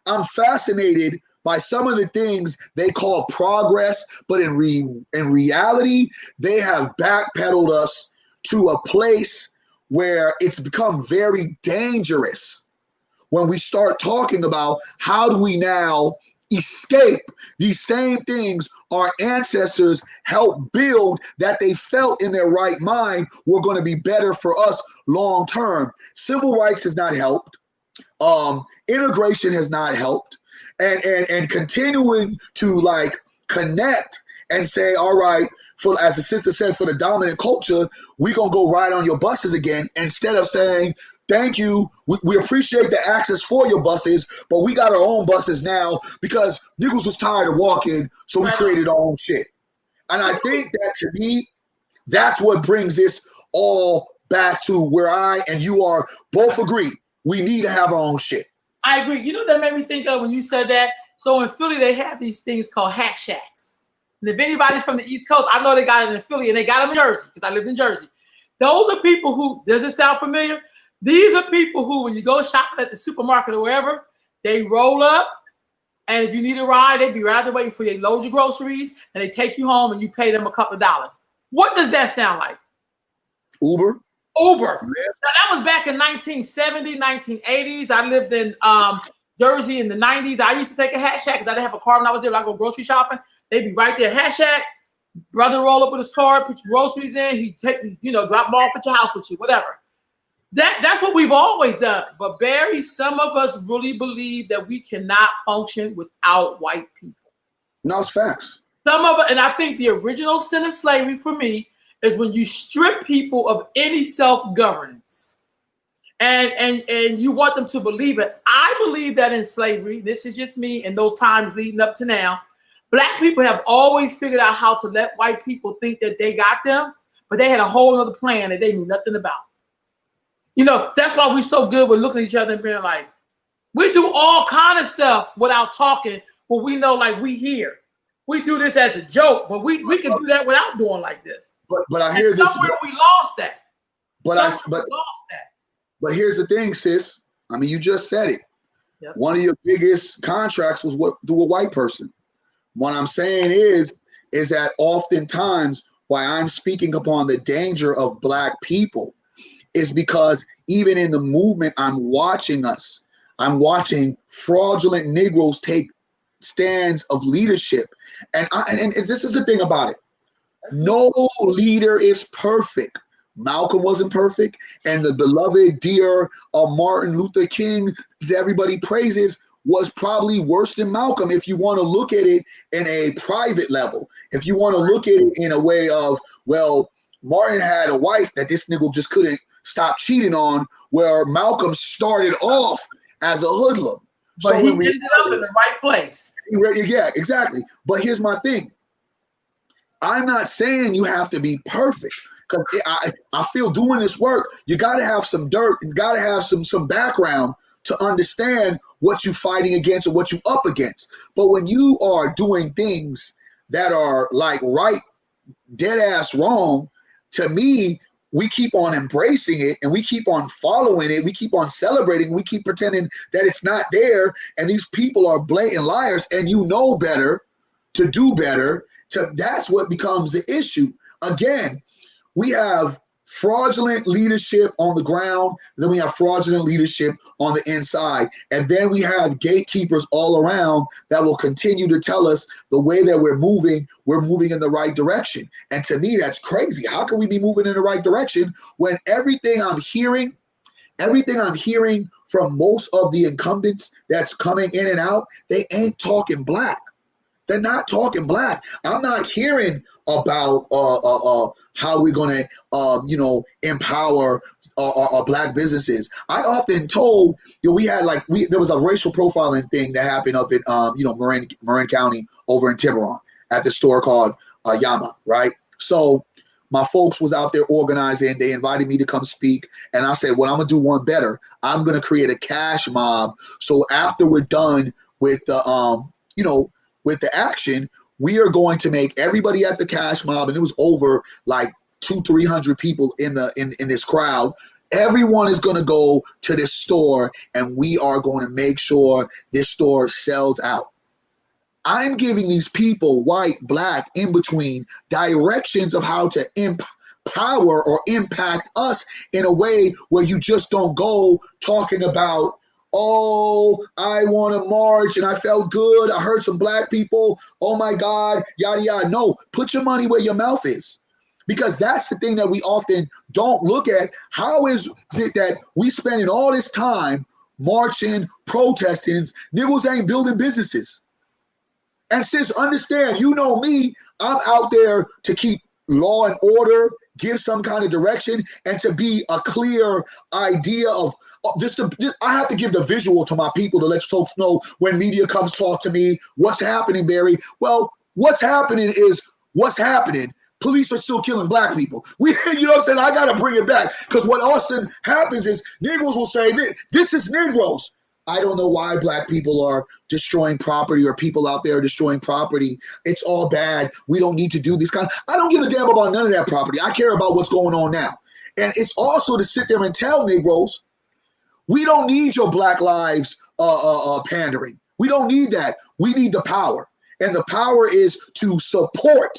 I'm fascinated by some of the things they call progress, but in reality, they have backpedaled us to a place where it's become very dangerous when we start talking about how do we now escape these same things our ancestors helped build, that they felt in their right mind were going to be better for us long term. Civil rights has not helped. Integration has not helped. And continuing to like connect and say, all right, for, as the sister said, for the dominant culture, we're going to go ride on your buses again, instead of saying, thank you, we appreciate the access for your buses, but we got our own buses now because niggas was tired of walking, so we created our own shit. And I think that, to me, that's what brings this all back to where I and you are both agree. We need to have our own shit. I agree. You know what that made me think of when you said that? So in Philly, they have these things called hat shacks. And if anybody's from the East Coast, I know they got it in Philly, and they got them in Jersey, because I lived in Jersey. Those are people who, does it sound familiar? These are people who, when you go shopping at the supermarket or wherever, they roll up, and if you need a ride, they be right there waiting for you. They load your groceries, and they take you home, and you pay them a couple of dollars. What does that sound like? Uber. Now, that was back in 1970s, 1980s. I lived in Jersey in the 90s. I used to take a hat shack because I didn't have a car when I was there. When I go grocery shopping, they'd be right there. Hat shack, brother roll up with his car, put your groceries in. He'd take, drop them off at your house with you, whatever. That's what we've always done. But Barry, some of us really believe that we cannot function without white people. No, it's facts. Some of it, and I think the original sin of slavery for me is when you strip people of any self-governance and you want them to believe it. I believe that in slavery, this is just me, and those times leading up to now, black people have always figured out how to let white people think that they got them, but they had a whole other plan that they knew nothing about. That's why we're so good with looking at each other and being like, we do all kind of stuff without talking, but we know like we here. We do this as a joke, but we can do that without doing like this. But I hear this. Somewhere we lost that. We lost that. But here's the thing, sis. I mean, you just said it. Yep. One of your biggest contracts was through a white person. What I'm saying is that oftentimes why I'm speaking upon the danger of black people is because even in the movement, I'm watching fraudulent Negroes take stands of leadership. And this is the thing about it. No leader is perfect. Malcolm wasn't perfect, and the beloved, dear Martin Luther King that everybody praises was probably worse than Malcolm if you want to look at it in a private level. If you want to look at it in a way of, well, Martin had a wife that this nigga just couldn't stop cheating on, where Malcolm started off as a hoodlum. But so he ended up in the right place. Yeah, exactly. But here's my thing. I'm not saying you have to be perfect, because I feel doing this work, you got to have some dirt and got to have some background to understand what you're fighting against or what you're up against. But when you are doing things that are like right, dead ass wrong, to me, we keep on embracing it and we keep on following it. We keep on celebrating. We keep pretending that it's not there. And these people are blatant liars, and you know better to do better. That's what becomes the issue. Again, we have fraudulent leadership on the ground, then we have fraudulent leadership on the inside, and then we have gatekeepers all around that will continue to tell us the way that we're moving in the right direction. And to me, that's crazy. How can we be moving in the right direction when everything I'm hearing from most of the incumbents that's coming in and out, they ain't talking black. They're not talking black. I'm not hearing about how we're going to, empower our black businesses. I often told, we had there was a racial profiling thing that happened up in, Marin County over in Tiburon at the store called Yama, right? So my folks was out there organizing. They invited me to come speak. And I said, well, I'm going to do one better. I'm going to create a cash mob. So after we're done with the, with the action, we are going to make everybody at the cash mob, and it was over like 200-300 people in this crowd. Everyone is going to go to this store, and we are going to make sure this store sells out. I'm giving these people, white, black, in between, directions of how to empower or impact us in a way where you just don't go talking about, oh, I want to march and I felt good. I heard some black people. Oh my God, yada, yada. No, put your money where your mouth is, because that's the thing that we often don't look at. How is it that we spending all this time marching, protesting, niggas ain't building businesses? And sis, understand, you know me, I'm out there to keep law and order, give some kind of direction, and to be a clear idea of I have to give the visual to my people to let folks know when media comes talk to me, what's happening, Barry? Well, what's happening is what's happening. Police are still killing black people. You know what I'm saying? I got to bring it back, because what often happens is Negroes will say, this is Negroes. I don't know why black people are destroying property, or people out there destroying property. It's all bad. We don't need to do this kind. I don't give a damn about none of that property. I care about what's going on now. And it's also to sit there and tell Negroes, we don't need your Black Lives pandering. We don't need that. We need the power. And the power is to support,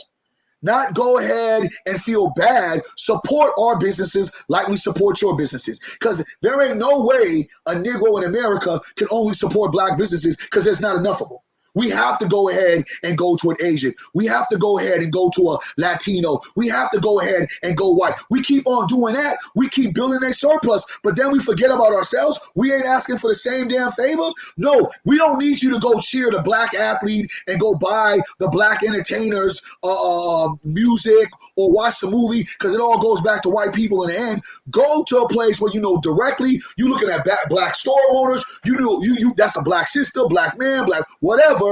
not go ahead and feel bad. Support our businesses like we support your businesses. Because there ain't no way a Negro in America can only support black businesses, because there's not enough of them. We have to go ahead and go to an Asian. We have to go ahead and go to a Latino. We have to go ahead and go white. We keep on doing that. We keep building a surplus, but then we forget about ourselves. We ain't asking for the same damn favor. No, we don't need you to go cheer the black athlete and go buy the black entertainers music or watch the movie, because it all goes back to white people in the end. Go to a place where you know directly, you looking at black store owners, you know you that's a black sister, black man, black whatever.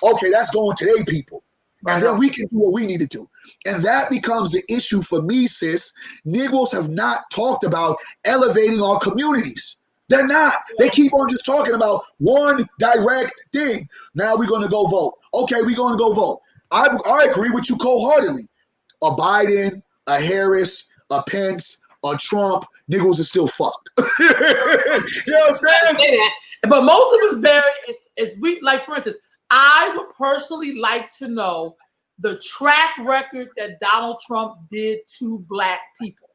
Okay, that's going to their people. And then we can do what we need to do. And that becomes the issue for me, sis. Negroes have not talked about elevating our communities. They're not. They keep on just talking about one direct thing. Now we're going to go vote. Okay, we're going to go vote. I agree with you wholeheartedly. A Biden, a Harris, a Pence, a Trump Negroes are still fucked. You know what I'm saying? Say that. But most of us, Barry, is we like, for instance, I would personally like to know the track record that Donald Trump did to black people.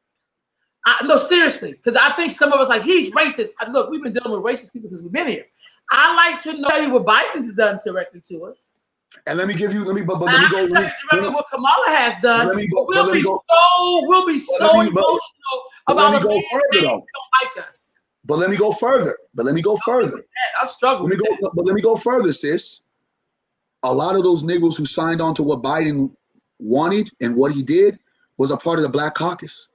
No, seriously, because I think some of us like he's racist. Look, we've been dealing with racist people since we've been here. I like to know what Biden has done directly to us. And let me go. Tell you directly what Kamala has done. We'll be so emotional about a man who don't like us. But let me go further. I struggle with that. But let me go further, sis. A lot of those Negroes who signed on to what Biden wanted and what he did was a part of the Black Caucus.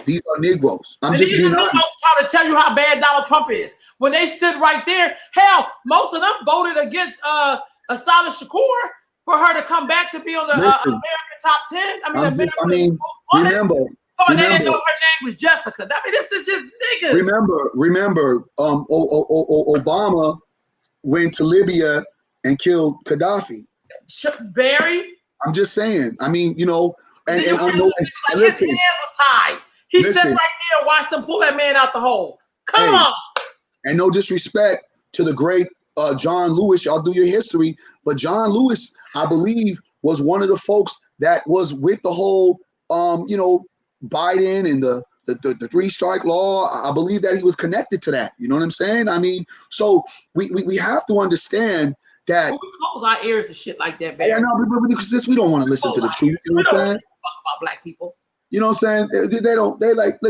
These are Negroes. I'm just being honest. Trying to tell you how bad Donald Trump is. When they stood right there, hell, most of them voted against Asada Shakur for her to come back to be on the American Top 10. Remember. They didn't know her name was Jessica. I mean, this is just niggas. Remember, Obama went to Libya and killed Gaddafi. Barry? I'm just saying. I mean, you know, and his hands was tied. He sat right there and watched them pull that man out the hole. Come on. And no disrespect to the great John Lewis. Y'all do your history. But John Lewis, I believe, was one of the folks that was with the whole, Biden and the three-strike law. I believe that he was connected to that. You know what I'm saying? I mean, so we have to understand that. We close our ears to shit like that, baby. Yeah, no, because we don't want to listen to the truth. You know what I'm saying? Talk about black people. You know what I'm saying?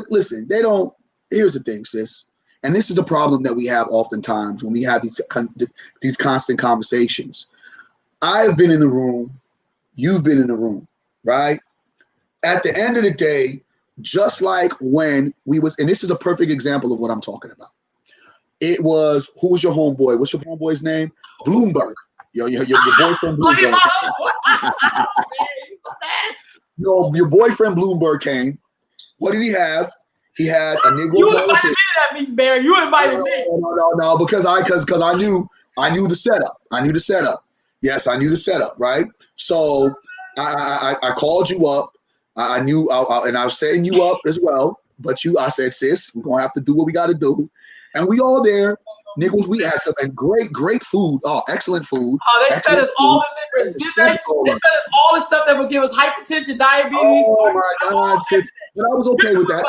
Listen, they don't. Here's the thing, sis. And this is a problem that we have oftentimes when we have these constant conversations. I've been in the room. You've been in the room, right? At the end of the day, just like when we was, and this is a perfect example of what I'm talking about. It was, who was your homeboy? What's your homeboy's name? Bloomberg. Your boyfriend Bloomberg. Your boyfriend Bloomberg came. What did he have? He had a Negro. You invited me to that meeting, Barry. You invited me. No, because I knew the setup. I knew the setup. Yes, I knew the setup, right? So I called you up. I knew, and I was setting you up as well. But I said, sis, we're gonna have to do what we got to do, and we all there. Nichols, we had some great food. Oh, excellent food. Oh, they fed us all the liquids. They fed us all the stuff that would give us hypertension, diabetes. Oh my God, sis. But I was okay with that.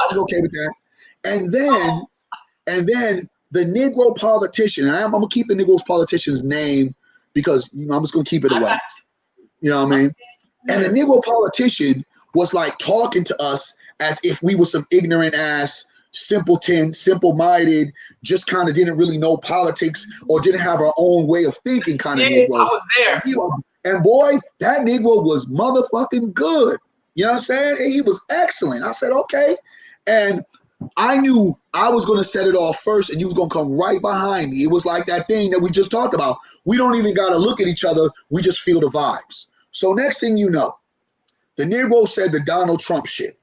And then the Negro politician, and I'm gonna keep the Negro politician's name because I'm just gonna keep it away. You know what I mean? And the Negro politician was like talking to us as if we were some ignorant ass simpleton, simple-minded, just kind of didn't really know politics or didn't have our own way of thinking kind of Negro. I was there. And boy, that Negro was motherfucking good. You know what I'm saying? And he was excellent. I said, okay. And I knew I was going to set it off first and you was going to come right behind me. It was like that thing that we just talked about. We don't even got to look at each other. We just feel the vibes. So next thing you know, the Negro said the Donald Trump shit.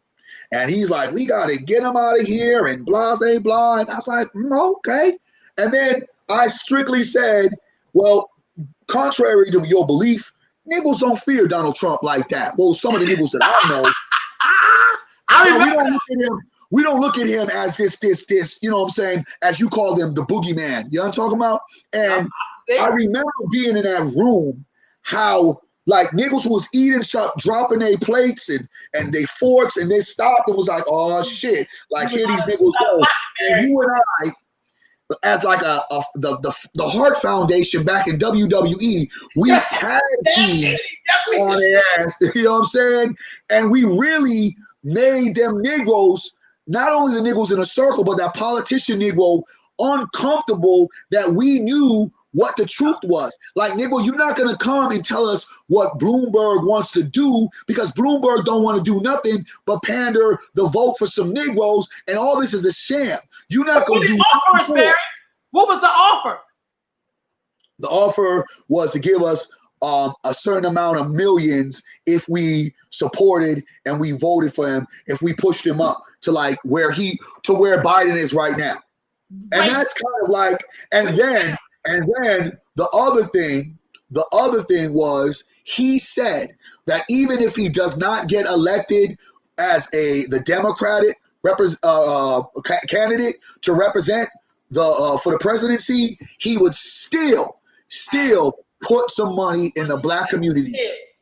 And he's like, we got to get him out of here and blah, blah, blah. And I was like, okay. And then I strictly said, well, contrary to your belief, Negroes don't fear Donald Trump like that. Well, some of the Negroes that I know, we don't look at him as this, you know what I'm saying, as you call them, the boogeyman. You know what I'm talking about? And I remember being in that room, how like niggas was eating stuff, dropping their plates and their forks, and they stopped and was like, oh shit, like here these niggas go. And you and I, as like the Hart Foundation back in WWE, we tag team on their ass, you know what I'm saying? And we really made them Negroes, not only the Negroes in a circle, but that politician Negro uncomfortable that we knew what the truth was. Like, Negro, you're not gonna come and tell us what Bloomberg wants to do, because Bloomberg don't want to do nothing but pander the vote for some Negroes, and all this is a sham. You're not gonna do offers, Barry. What was the offer? The offer was to give us a certain amount of millions if we supported and we voted for him, if we pushed him up to like where Biden is right now. And that's kind of like, and then the other thing was, he said that even if he does not get elected as the Democratic candidate to represent the for the presidency, he would still put some money in the black community.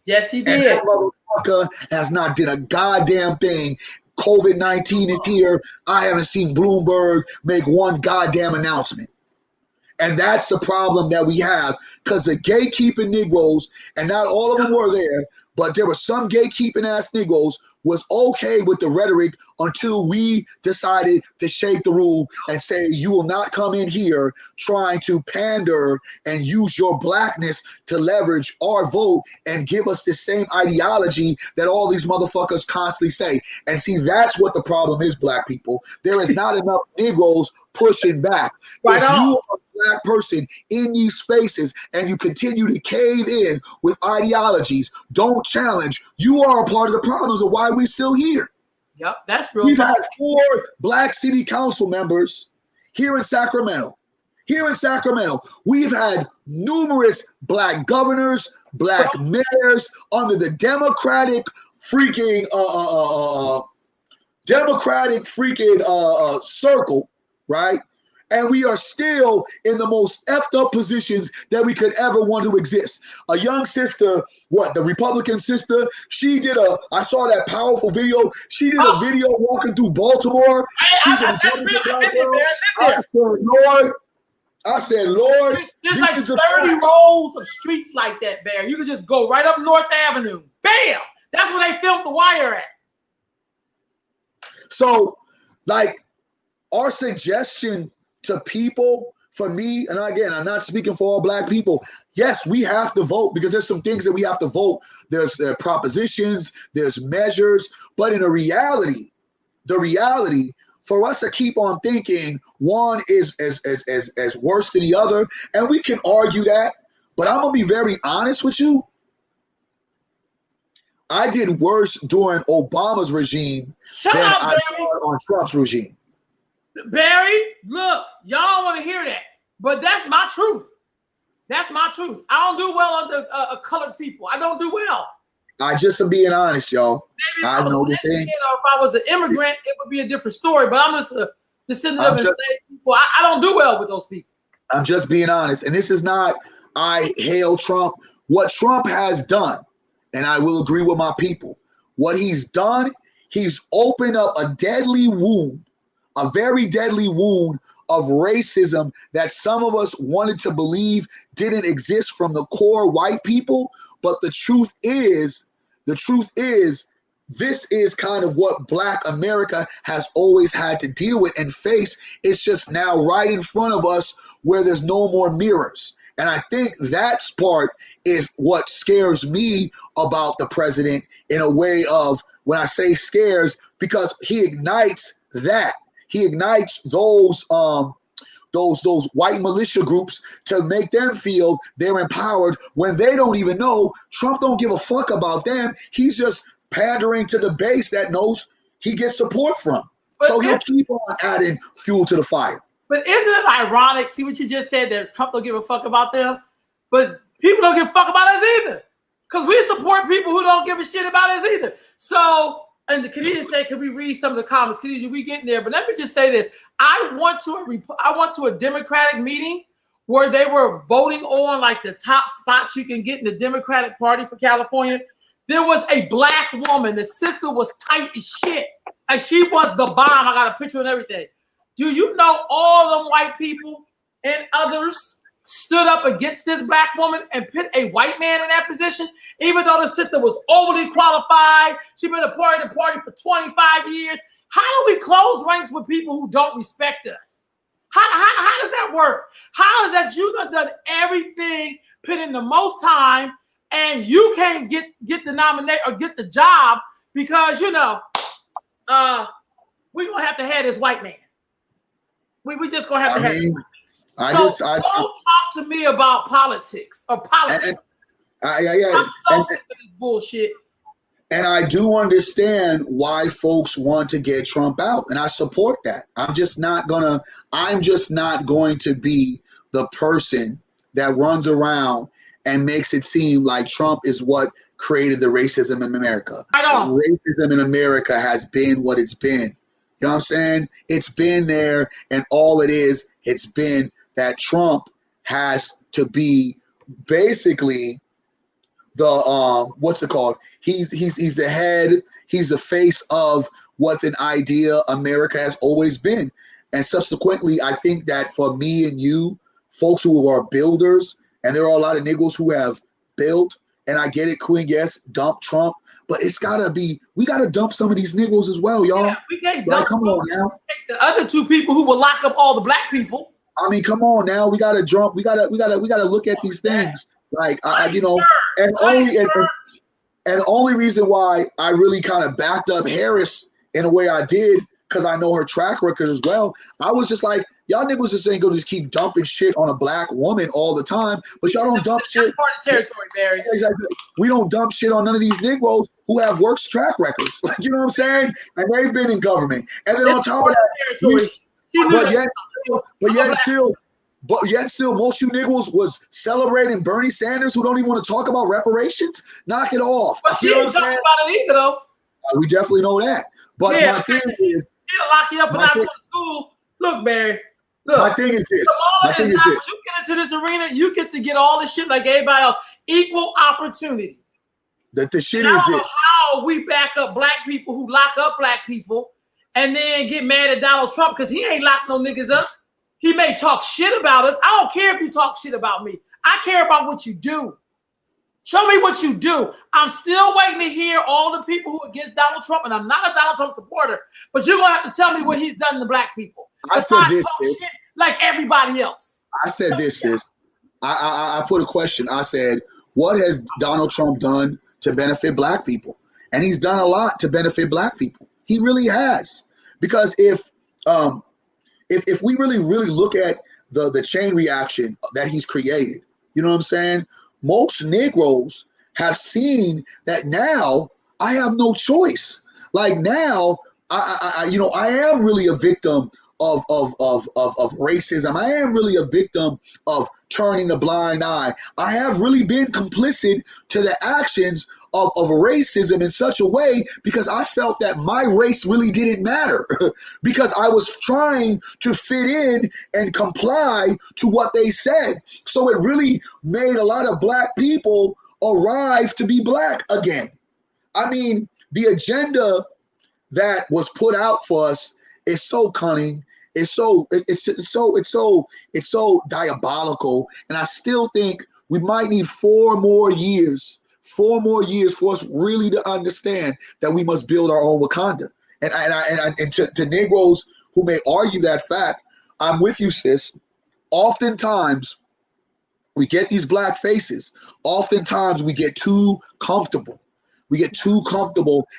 Yes, he And did. that motherfucker has not did a goddamn thing. COVID-19 is here. I haven't seen Bloomberg make one goddamn announcement. And that's the problem that we have, because the gatekeeping Negroes, and not all of them were there, but there were some gatekeeping ass Negroes, was okay with the rhetoric until we decided to shake the rule and say, you will not come in here trying to pander and use your blackness to leverage our vote and give us the same ideology that all these motherfuckers constantly say. And see, that's what the problem is, black people. There is not enough Negroes pushing back. Right if on. you are a black person in these spaces and you continue to cave in with ideologies, don't challenge, you are a part of the problems of why we're still here. Yep, that's real We've talk. had 4 black city council members here in Sacramento. Here in Sacramento, we've had numerous black governors, black mayors under the Democratic freaking circle, right? And we are still in the most effed up positions that we could ever want to exist. A young sister, the Republican sister, I saw that powerful video. She did a video walking through Baltimore. She's a Republican black girl. I said, Lord, there's like 30 rows of streets like that, Bear. You could just go right up North Avenue. Bam! That's where they filmed The Wire at. So, like, our suggestion to people, for me, and again, I'm not speaking for all black people. Yes, we have to vote because there's some things that we have to vote. There's propositions, there's measures, but in the reality, for us to keep on thinking one is as worse than the other, and we can argue that, but I'm gonna be very honest with you. I did worse during Obama's regime than I did on Trump's regime. Barry, look, y'all want to hear that, but that's my truth. That's my truth. I don't do well under colored people. I don't do well. I just am being honest, y'all. Maybe if I was a Mexican or if I was an immigrant, it would be a different story. But I'm just a descendant of enslaved people. I don't do well with those people. I'm just being honest. And this is not, I hail Trump. What Trump has done, and I will agree with my people, what he's done, he's opened up a deadly wound, a very deadly wound of racism that some of us wanted to believe didn't exist from the core white people. But the truth is, this is kind of what Black America has always had to deal with and face. It's just now right in front of us where there's no more mirrors. And I think that part is what scares me about the president, in a way of, when I say scares, because he ignites that. He ignites those white militia groups to make them feel they're empowered when they don't even know. Trump don't give a fuck about them. He's just pandering to the base that knows he gets support from. So he'll keep on adding fuel to the fire. But isn't it ironic? See what you just said, that Trump don't give a fuck about them, but people don't give a fuck about us either. Because we support people who don't give a shit about us either. So, and the Khadijah said, can we read some of the comments? Khadijah, we getting there. But let me just say this. I went to a Democratic meeting where they were voting on like the top spots you can get in the Democratic Party for California. There was a Black woman. The sister was tight as shit. Like, she was the bomb. I got a picture and everything. Do you know all them white people and others stood up against this Black woman and put a white man in that position? Even though the sister was overly qualified, she'd been a part of the party for 25 years. How do we close ranks with people who don't respect us? How does that work? How is that you have done everything, put in the most time, and you can't get the nomination or get the job because, you know, we're going to have to have this white man. We just going to have to have him. Don't talk to me about politics or politics. I'm so sick of this bullshit. And I do understand why folks want to get Trump out, and I support that. I'm just not going to be the person that runs around and makes it seem like Trump is what created the racism in America. I don't. Racism in America has been what it's been You know what I'm saying? It's been there, and all it is, it's been that Trump has to be basically the what's it called? He's the head, he's the face of what an idea America has always been. And subsequently, I think that for me and you, folks who are builders, and there are a lot of niggas who have built, and I get it, Queen, yes, dump Trump, but it's gotta be, we gotta dump some of these niggas as well, y'all. Yeah, we can't like, dump come on now. the other two people who will lock up all the black people. I mean, come on now. We gotta jump. We gotta look at these things. Like you know, and the only reason why I really kind of backed up Harris in the way I did, because I know her track record as well. I was just like, y'all niggas just ain't gonna just keep dumping shit on a black woman all the time, but y'all don't dump shit. That's part of the territory, Barry. Exactly. We don't dump shit on none of these Negroes who have worse track records. Like, you know what I'm saying? And they've been in government. And then on top of that, but yet still, most you niggas was celebrating Bernie Sanders, who don't even want to talk about reparations. Knock it off. But she ain't talking about it either, though. We definitely know that. But yeah, my thing is, he'll lock you up and not go to school. Look, Barry. Look. My thing is this. When you get into this arena, you get to get all this shit like everybody else. Equal opportunity. The shit is this. How we back up black people who lock up black people and then get mad at Donald Trump because he ain't locked no niggas up. He may talk shit about us. I don't care if you talk shit about me. I care about what you do. Show me what you do. I'm still waiting to hear all the people who are against Donald Trump, and I'm not a Donald Trump supporter, but you're going to have to tell me what he's done to black people. I said this, sis. Like everybody else. I said this, sis. I put a question. I said, what has Donald Trump done to benefit black people? And he's done a lot to benefit black people. He really has. Because if we really look at the chain reaction that he's created, you know what I'm saying? Most Negroes have seen that now I have no choice. Like now, I am really a victim of racism. I am really a victim of turning a blind eye. I have really been complicit to the actions of racism in such a way because I felt that my race really didn't matter because I was trying to fit in and comply to what they said. So it really made a lot of black people arrive to be black again. I mean, the agenda that was put out for us is so cunning. It's so diabolical. And I still think we might need 4 more years for us really to understand that we must build our own Wakanda. And to Negroes who may argue that fact, I'm with you, sis. Oftentimes we get these black faces. Oftentimes we get too comfortable.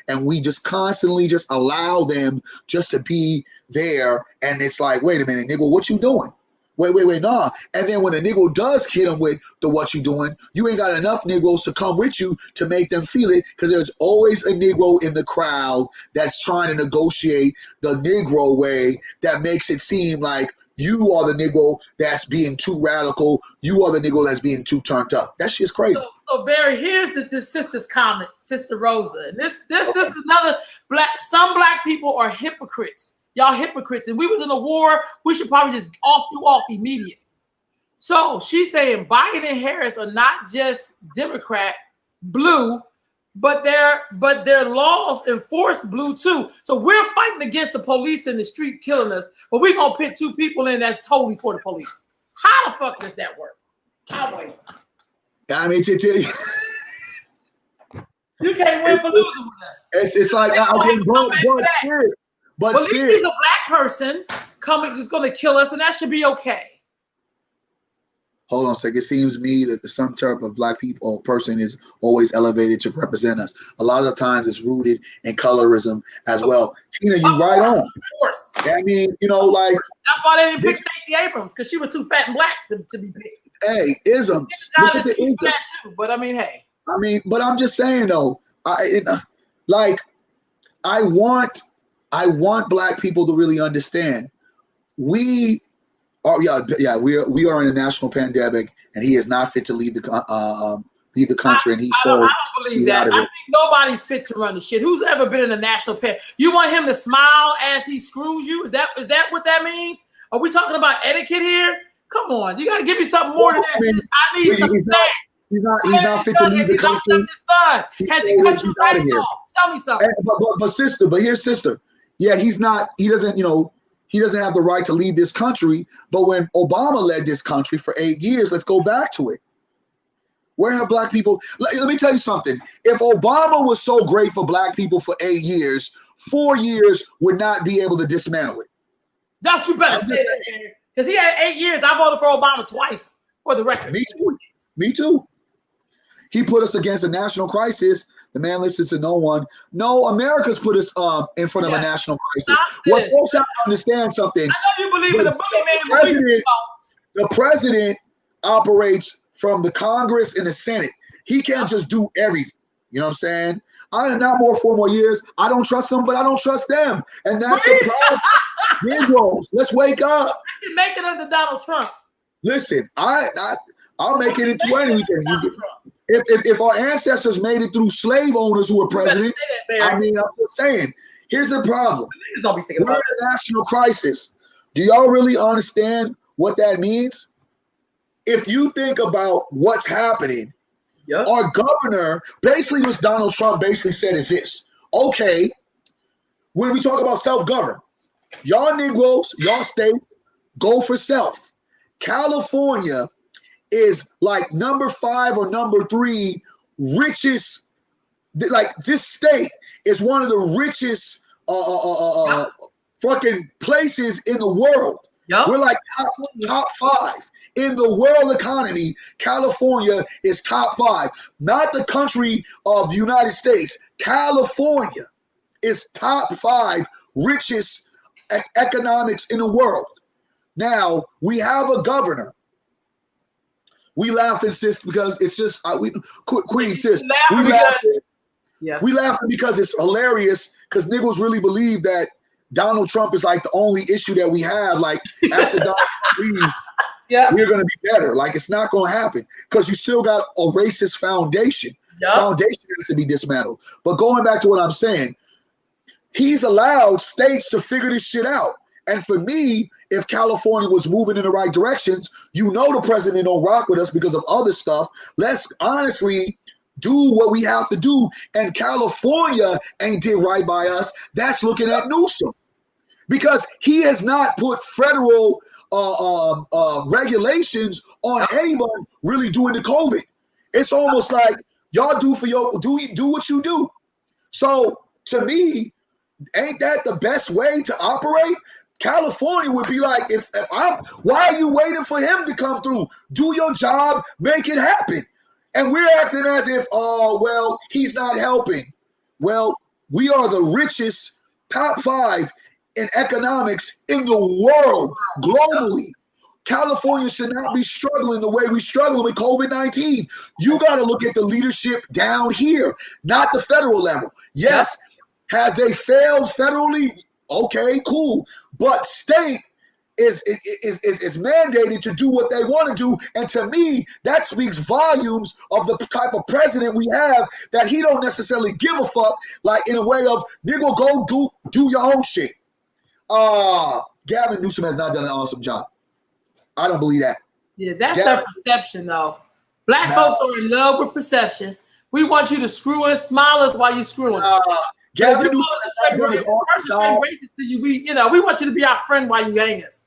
And we just constantly just allow them just to be there. And it's like, wait a minute, nigga, what you doing? Wait, nah. And then when a nigga does hit them with the what you doing, you ain't got enough Negroes to come with you to make them feel it, because there's always a Negro in the crowd that's trying to negotiate the Negro way that makes it seem like you are the Negro that's being too radical. You are the Negro that's being too turned up. That shit's crazy. So Barry, here's this sister's comment, Sister Rosa. And this is another some black people are hypocrites. Y'all hypocrites. And we was in a war, we should probably just off you off immediately. So she's saying Biden and Harris are not just Democrat blue, but their laws enforce blue too. So we're fighting against the police in the street killing us, but we're gonna put 2 people in that's totally for the police. How the fuck does that work? I'll wait. I mean, to tell you, you can't win for losing with us. It's like but at least he's a black person coming is going to kill us, and that should be okay. Hold on a second. It seems to me that some type of black people or person is always elevated to represent us. A lot of times it's rooted in colorism as well. Tina, you right on. Of course. I mean, like that's why they didn't pick Stacey Abrams, because she was too fat and black to be picked. Hey, isms. Look at the isms. That too, but I mean, hey. But I'm just saying though. I want black people to really understand. We are in a national pandemic, and he is not fit to lead the country. And he showed. I don't believe that. I think nobody's fit to run the shit. Who's ever been in the national pet? You want him to smile as he screws you? Is that what that means? Are we talking about etiquette here? Come on, you got to give me something more than that. I need some snack. He's not fit to lead the country. Has he cut your lights off? Tell me something. But here's sister. Yeah, he doesn't have the right to lead this country. But when Obama led this country for 8 years, let's go back to it. Where have black people? Let me tell you something. If Obama was so great for black people for 8 years, 4 years would not be able to dismantle it. Don't you better say that, because he had 8 years. I voted for Obama twice, for the record. Me too. He put us against a national crisis. The man listens to no one. No, America's put us in front of a national crisis. What folks have to understand something. I know you believe in the boogeyman. The president operates from the Congress and the Senate. He can't just do everything. You know what I'm saying? Not more 4 more years. I don't trust them, but I don't trust them. And that's the problem. Negroes, let's wake up. I can make it under Donald Trump. Listen, I'll make it into anything. If our ancestors made it through slave owners who were presidents, I'm just saying, here's the problem. We're in a national crisis. Do y'all really understand what that means? If you think about what's happening, our governor, basically what Donald Trump basically said is this. Okay, when we talk about self-govern, y'all Negroes, y'all states, go for self. California is like number 5 or number 3 richest. Like this state is one of the richest fucking places in the world. We're like top 5 in the world economy. California is top 5, not the country of the United States. California is top 5 richest economics in the world. Now we have a governor. We laugh and sis because it's just Queen sis. We laughing because it's hilarious because niggas really believe that Donald Trump is like the only issue that we have. Like after Donald leaves, we're gonna be better. Like it's not gonna happen because you still got a racist foundation. Foundation needs to be dismantled. But going back to what I'm saying, he's allowed states to figure this shit out. And for me, if California was moving in the right directions, the president don't rock with us because of other stuff. Let's honestly do what we have to do. And California ain't did right by us. That's looking at Newsom. Because he has not put federal regulations on anyone really doing the COVID. It's almost like y'all do what you do. So to me, ain't that the best way to operate? California would be like, why are you waiting for him to come through? Do your job, make it happen. And we're acting as if, he's not helping. Well, we are the richest, top 5 in economics in the world, globally. California should not be struggling the way we struggle with COVID-19. You got to look at the leadership down here, not the federal level. Yes, has they failed federally? Okay, cool. But state is mandated to do what they want to do. And to me, that speaks volumes of the type of president we have, that he don't necessarily give a fuck, like in a way of, nigga, go do your own shit. Gavin Newsom has not done an awesome job. I don't believe that. Yeah, that's their perception, though. Black folks are in love with perception. We want you to screw us, smile us while you're screwing us. Gavin Newsom has done an awesome job. We want you to be our friend while you hang us.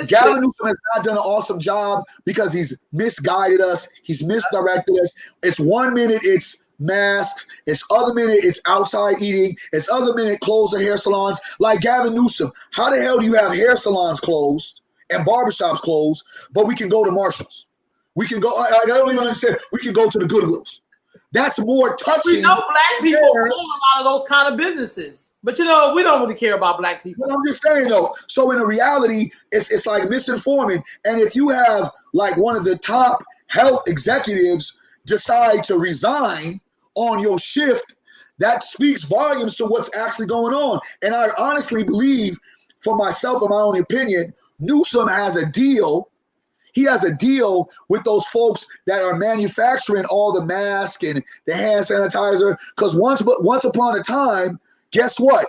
Gavin Newsom has not done an awesome job because he's misguided us. He's misdirected us. It's 1 minute it's masks. It's other minute it's outside eating. It's other minute close the hair salons. Like Gavin Newsom, how the hell do you have hair salons closed and barbershops closed, but we can go to Marshalls? We can go. I don't even understand. We can go to the Goodwills. That's more touching. We know black people own a lot of those kind of businesses, but we don't really care about black people. But I'm just saying though. So in a reality, it's like misinforming. And if you have like one of the top health executives decide to resign on your shift, that speaks volumes to what's actually going on. And I honestly believe, for myself, in my own opinion, Newsom has a deal. he has a deal with those folks that are manufacturing all the masks and the hand sanitizer. Because once upon a time, guess what?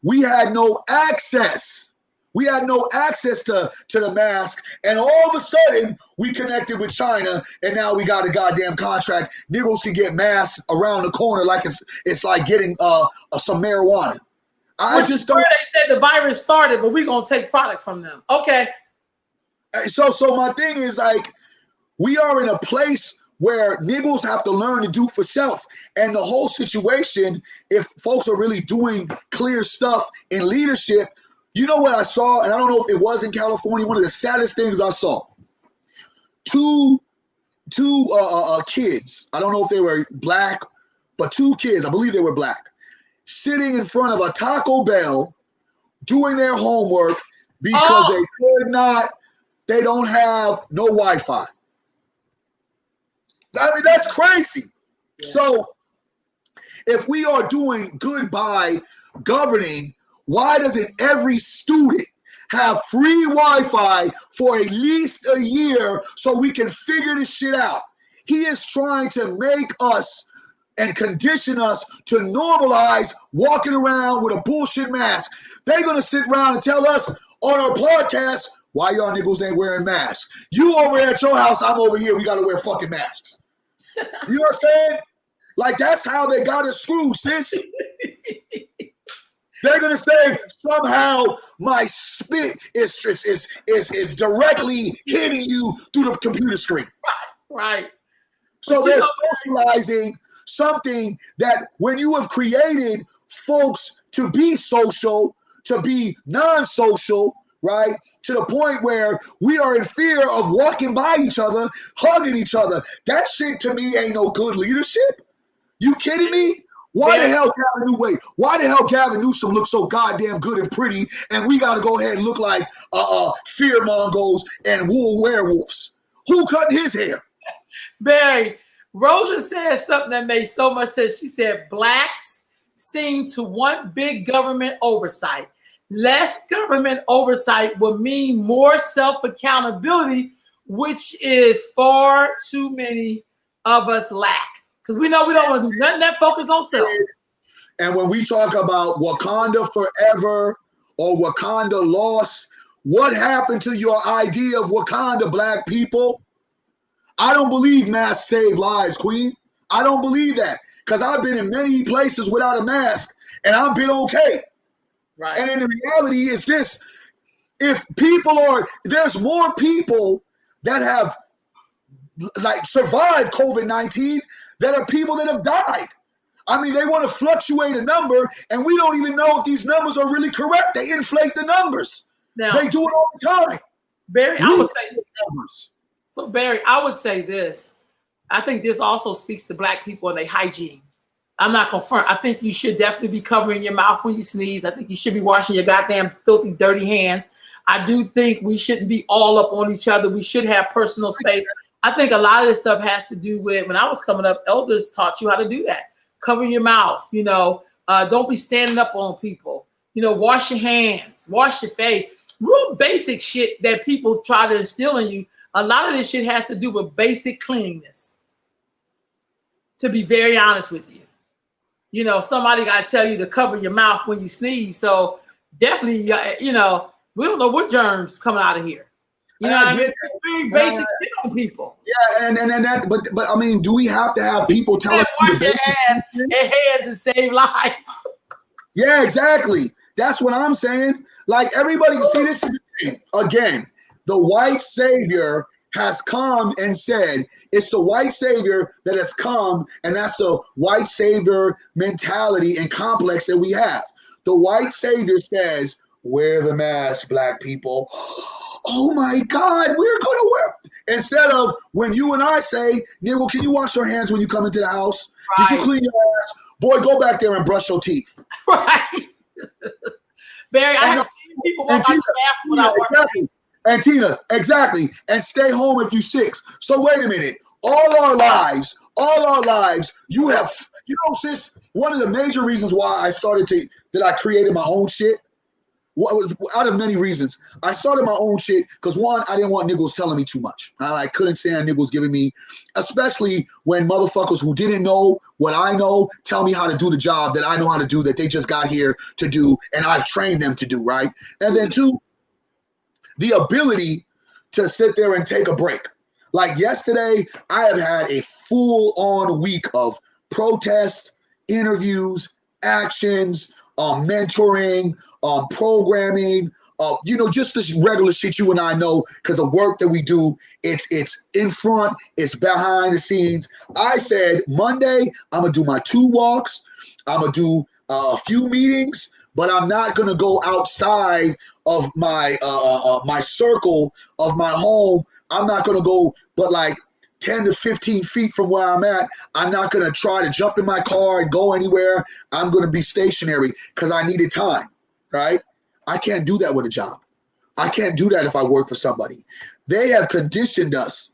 We had no access. We had no access to the mask, and all of a sudden we connected with China, and now we got a goddamn contract. Niggas can get masks around the corner like it's like getting some marijuana. I just don't. They said the virus started, but we're gonna take product from them. Okay. So my thing is like, we are in a place where niggas have to learn to do for self, and the whole situation. If folks are really doing clear stuff in leadership. You know what I saw, and I don't know if it was in California, one of the saddest things I saw. Two kids, I don't know if they were black, but two kids, I believe they were black, sitting in front of a Taco Bell doing their homework because they don't have no Wi-Fi. I mean, that's crazy. Yeah. So if we are doing good by governing, why doesn't every student have free Wi-Fi for at least a year so we can figure this shit out? He is trying to make us and condition us to normalize walking around with a bullshit mask. They're going to sit around and tell us on our podcast, why y'all niggas ain't wearing masks? You over there at your house, I'm over here, we got to wear fucking masks. You know what I'm saying? Like, that's how they got us screwed, sis. They're gonna say somehow my spit is directly hitting you through the computer screen. Right. So they're socializing something that when you have created folks to be social, to be non-social, right? To the point where we are in fear of walking by each other, hugging each other. That shit to me ain't no good leadership. You kidding me? Why the hell Gavin Newsom looks so goddamn good and pretty, and we got to go ahead and look like fear mongers and wool werewolves? Who cut his hair? Barry, Rosa said something that made so much sense. She said, blacks seem to want big government oversight. Less government oversight will mean more self-accountability, which is far too many of us lack. Because we know we don't want to do nothing that focus on self. And when we talk about Wakanda forever or Wakanda lost, what happened to your idea of Wakanda, black people? I don't believe masks save lives, Queen. I don't believe that. Because I've been in many places without a mask, and I've been okay. Right. And then the reality is this. If there's more people that have like survived COVID-19 that are people that have died. I mean, they want to fluctuate a number, and we don't even know if these numbers are really correct. They inflate the numbers. Now, they do it all the time. Barry, I would say numbers. So, Barry, I would say this. I think this also speaks to black people and their hygiene. I'm not confirmed. I think you should definitely be covering your mouth when you sneeze. I think you should be washing your goddamn filthy, dirty hands. I do think we shouldn't be all up on each other. We should have personal space. I think a lot of this stuff has to do with, when I was coming up, elders taught you how to do that. Cover your mouth, don't be standing up on people. Wash your hands, wash your face. Real basic shit that people try to instill in you. A lot of this shit has to do with basic cleanliness. To be very honest with you. Somebody got to tell you to cover your mouth when you sneeze. So definitely, we don't know what germs coming out of here. What I mean? It's very basic shit on people. Yeah, and that, but I mean, do we have to have people tell us wash your ass and hands and save lives? Yeah, exactly. That's what I'm saying. Like, everybody, see, this is the thing. Again, the white savior has come and said, it's the white savior that has come, and that's the white savior mentality and complex that we have. The white savior says, wear the mask, black people. Oh my God, we're gonna wear. Instead of when you and I say, nigga, can you wash your hands when you come into the house? Right. Did you clean your ass? Boy, go back there and brush your teeth. Right. Barry, I have seen people walk out the bathroom without washing. And Tina, exactly. And stay home if you're sick. So wait a minute. All our lives, you have, sis, one of the major reasons why I created my own shit out of many reasons. I started my own shit because one, I didn't want niggas telling me too much. I couldn't stand niggas giving me, especially when motherfuckers who didn't know what I know tell me how to do the job that I know how to do, that they just got here to do, and I've trained them to do, right? And then two, the ability to sit there and take a break. Like yesterday, I have had a full-on week of protests, interviews, actions, mentoring, programming, just this regular shit you and I know because of work that we do. It's in front, it's behind the scenes. I said Monday, I'm gonna do my 2 walks, I'm gonna do a few meetings, but I'm not gonna go outside of my my circle of my home. I'm not gonna go, but like 10 to 15 feet from where I'm at. I'm not gonna try to jump in my car and go anywhere. I'm gonna be stationary because I needed time, right? I can't do that with a job. I can't do that if I work for somebody. They have conditioned us,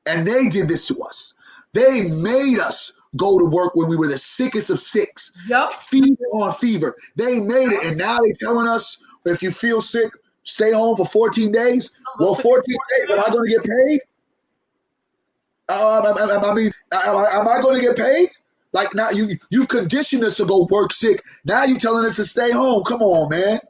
and they did this to us. They made us go to work when we were the sickest of sicks. Yep. Fever on fever. They made it, and now they're telling us if you feel sick, stay home for 14 days. Well, 14 days, am I going to get paid? I mean, am I going to get paid? Like now, you conditioned us to go work sick. Now you telling us to stay home. Come on, man.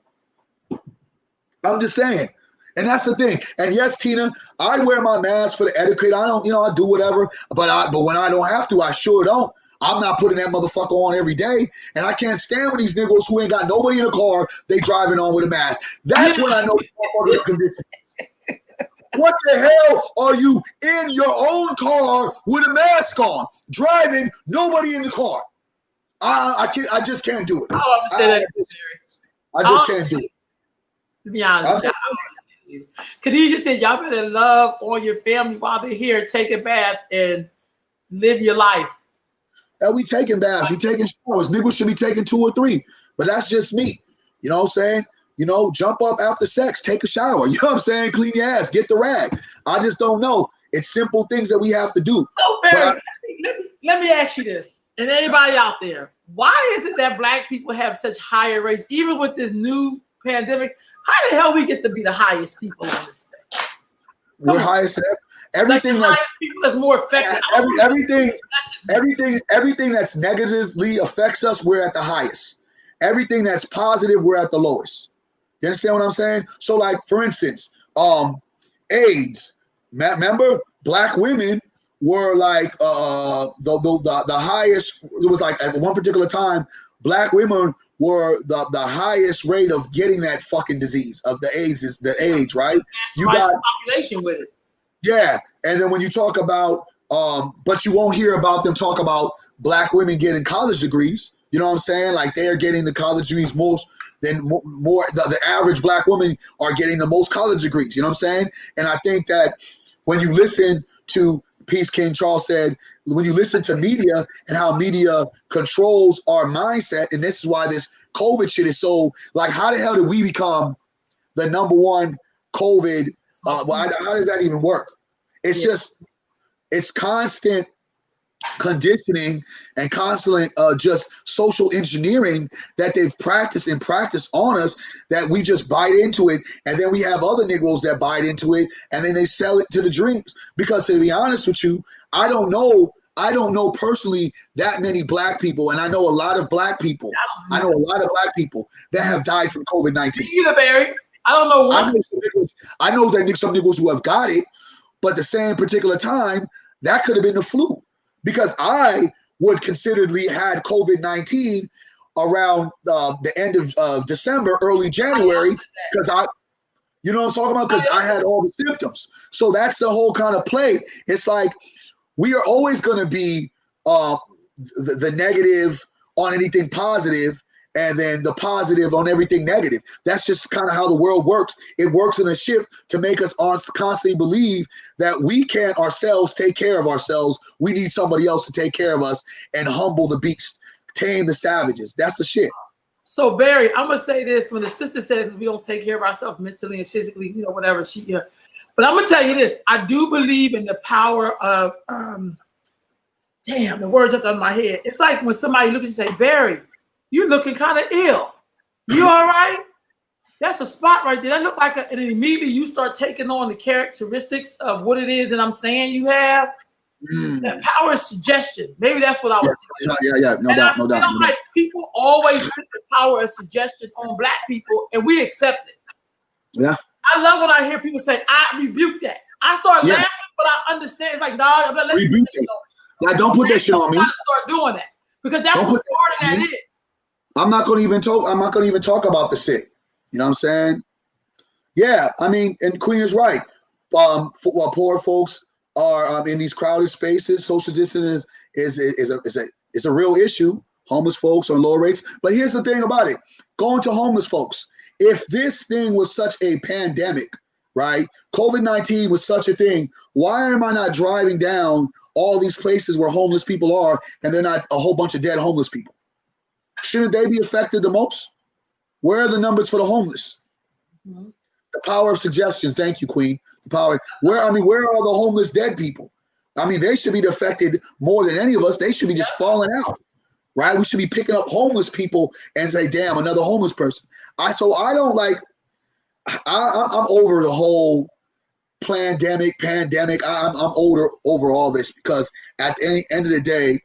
I'm just saying. And that's the thing. And yes, Tina, I wear my mask for the etiquette. I don't, I do whatever. But when I don't have to, I sure don't. I'm not putting that motherfucker on every day. And I can't stand with these niggas who ain't got nobody in the car. They driving on with a mask. That's when I know the motherfuckers are conditioned. What the hell are you in your own car with a mask on, driving, nobody in the car? I just can't do it. I just can't do it. To be honest with you, Khadijah said y'all better love all your family while they're here, take a bath and live your life. And we taking baths, we taking showers. Niggas should be taking 2 or 3, but that's just me. You know what I'm saying? Jump up after sex, take a shower. You know what I'm saying? Clean your ass, get the rag. I just don't know. It's simple things that we have to do. So Barry, let me ask you this, and anybody out there, why is it that Black people have such higher rates, even with this new pandemic? How the hell we get to be the highest people on this thing? We're highest. Everything like highest people that's more effective. Everything that's negatively affects us, we're at the highest. Everything that's positive, we're at the lowest. You understand what I'm saying? So, like for instance, AIDS. Remember, Black women were like the highest. It was like at one particular time, Black women were the highest rate of getting that fucking disease of the AIDS, right? You got population with it. Yeah, and then when you talk about, but you won't hear about them talk about Black women getting college degrees. You know what I'm saying? Like they are getting the college degrees more. The average Black women are getting the most college degrees. You know what I'm saying? And I think that when you listen to Peace King Charles said, when you listen to media and how media controls our mindset, and this is why this COVID shit is so, like, how the hell did we become the #1 COVID? How does that even work? It's just, it's constant conditioning and constant just social engineering that they've practiced on us, that we just bite into it, and then we have other niggas that bite into it, and then they sell it to the dreams. Because to be honest with you, I don't know personally that many Black people, and I know a lot of Black people. I know a lot of Black people that have died from COVID-19. Me either, Barry. I don't know what. I know that some niggas who have got it, but at the same particular time, that could have been the flu. Because I would considerably had COVID-19 around the end of December, early January, because you know what I'm talking about? Because I had all the symptoms. So that's the whole kind of play. It's like we are always going to be the negative on anything positive, and then the positive on everything negative. That's just kind of how the world works. It works in a shift to make us constantly believe that we can't ourselves take care of ourselves. We need somebody else to take care of us and humble the beast, tame the savages. That's the shit. So Barry, I'm gonna say this: when the sister says we don't take care of ourselves mentally and physically, whatever but I'm gonna tell you this: I do believe in the power of damn, the words up on my head. It's like when somebody look at you and say, Barry, you're looking kind of ill. You all right? That's a spot right there. That look like and then immediately you start taking on the characteristics of what it is that I'm saying you have. That power of suggestion. Maybe that's what I was thinking. Yeah. No doubt. I feel like people always put the power of suggestion on Black people, and we accept it. Yeah. I love when I hear people say, "I rebuke that." I start laughing, but I understand. It's like, dog, I'm not letting you rebuke it. Now, don't put that shit on me. I gotta start doing that because that's what part of that is. I'm not going to even talk. I'm not going to even talk about the sick. You know what I'm saying? Yeah, I mean, and Queen is right. Poor folks are in these crowded spaces. Social distancing is a real issue. Homeless folks on lower rates. But here's the thing about it: going to homeless folks. If this thing was such a pandemic, right? COVID-19 was such a thing. Why am I not driving down all these places where homeless people are, and they're not a whole bunch of dead homeless people? Shouldn't they be affected the most? Where are the numbers for the homeless? Mm-hmm. The power of suggestion. Thank you, Queen. The power. Where are the homeless dead people? I mean, they should be affected more than any of us. They should be just falling out, right? We should be picking up homeless people and say, "Damn, another homeless person." I'm over the whole pandemic. I'm over all this because at the end of the day,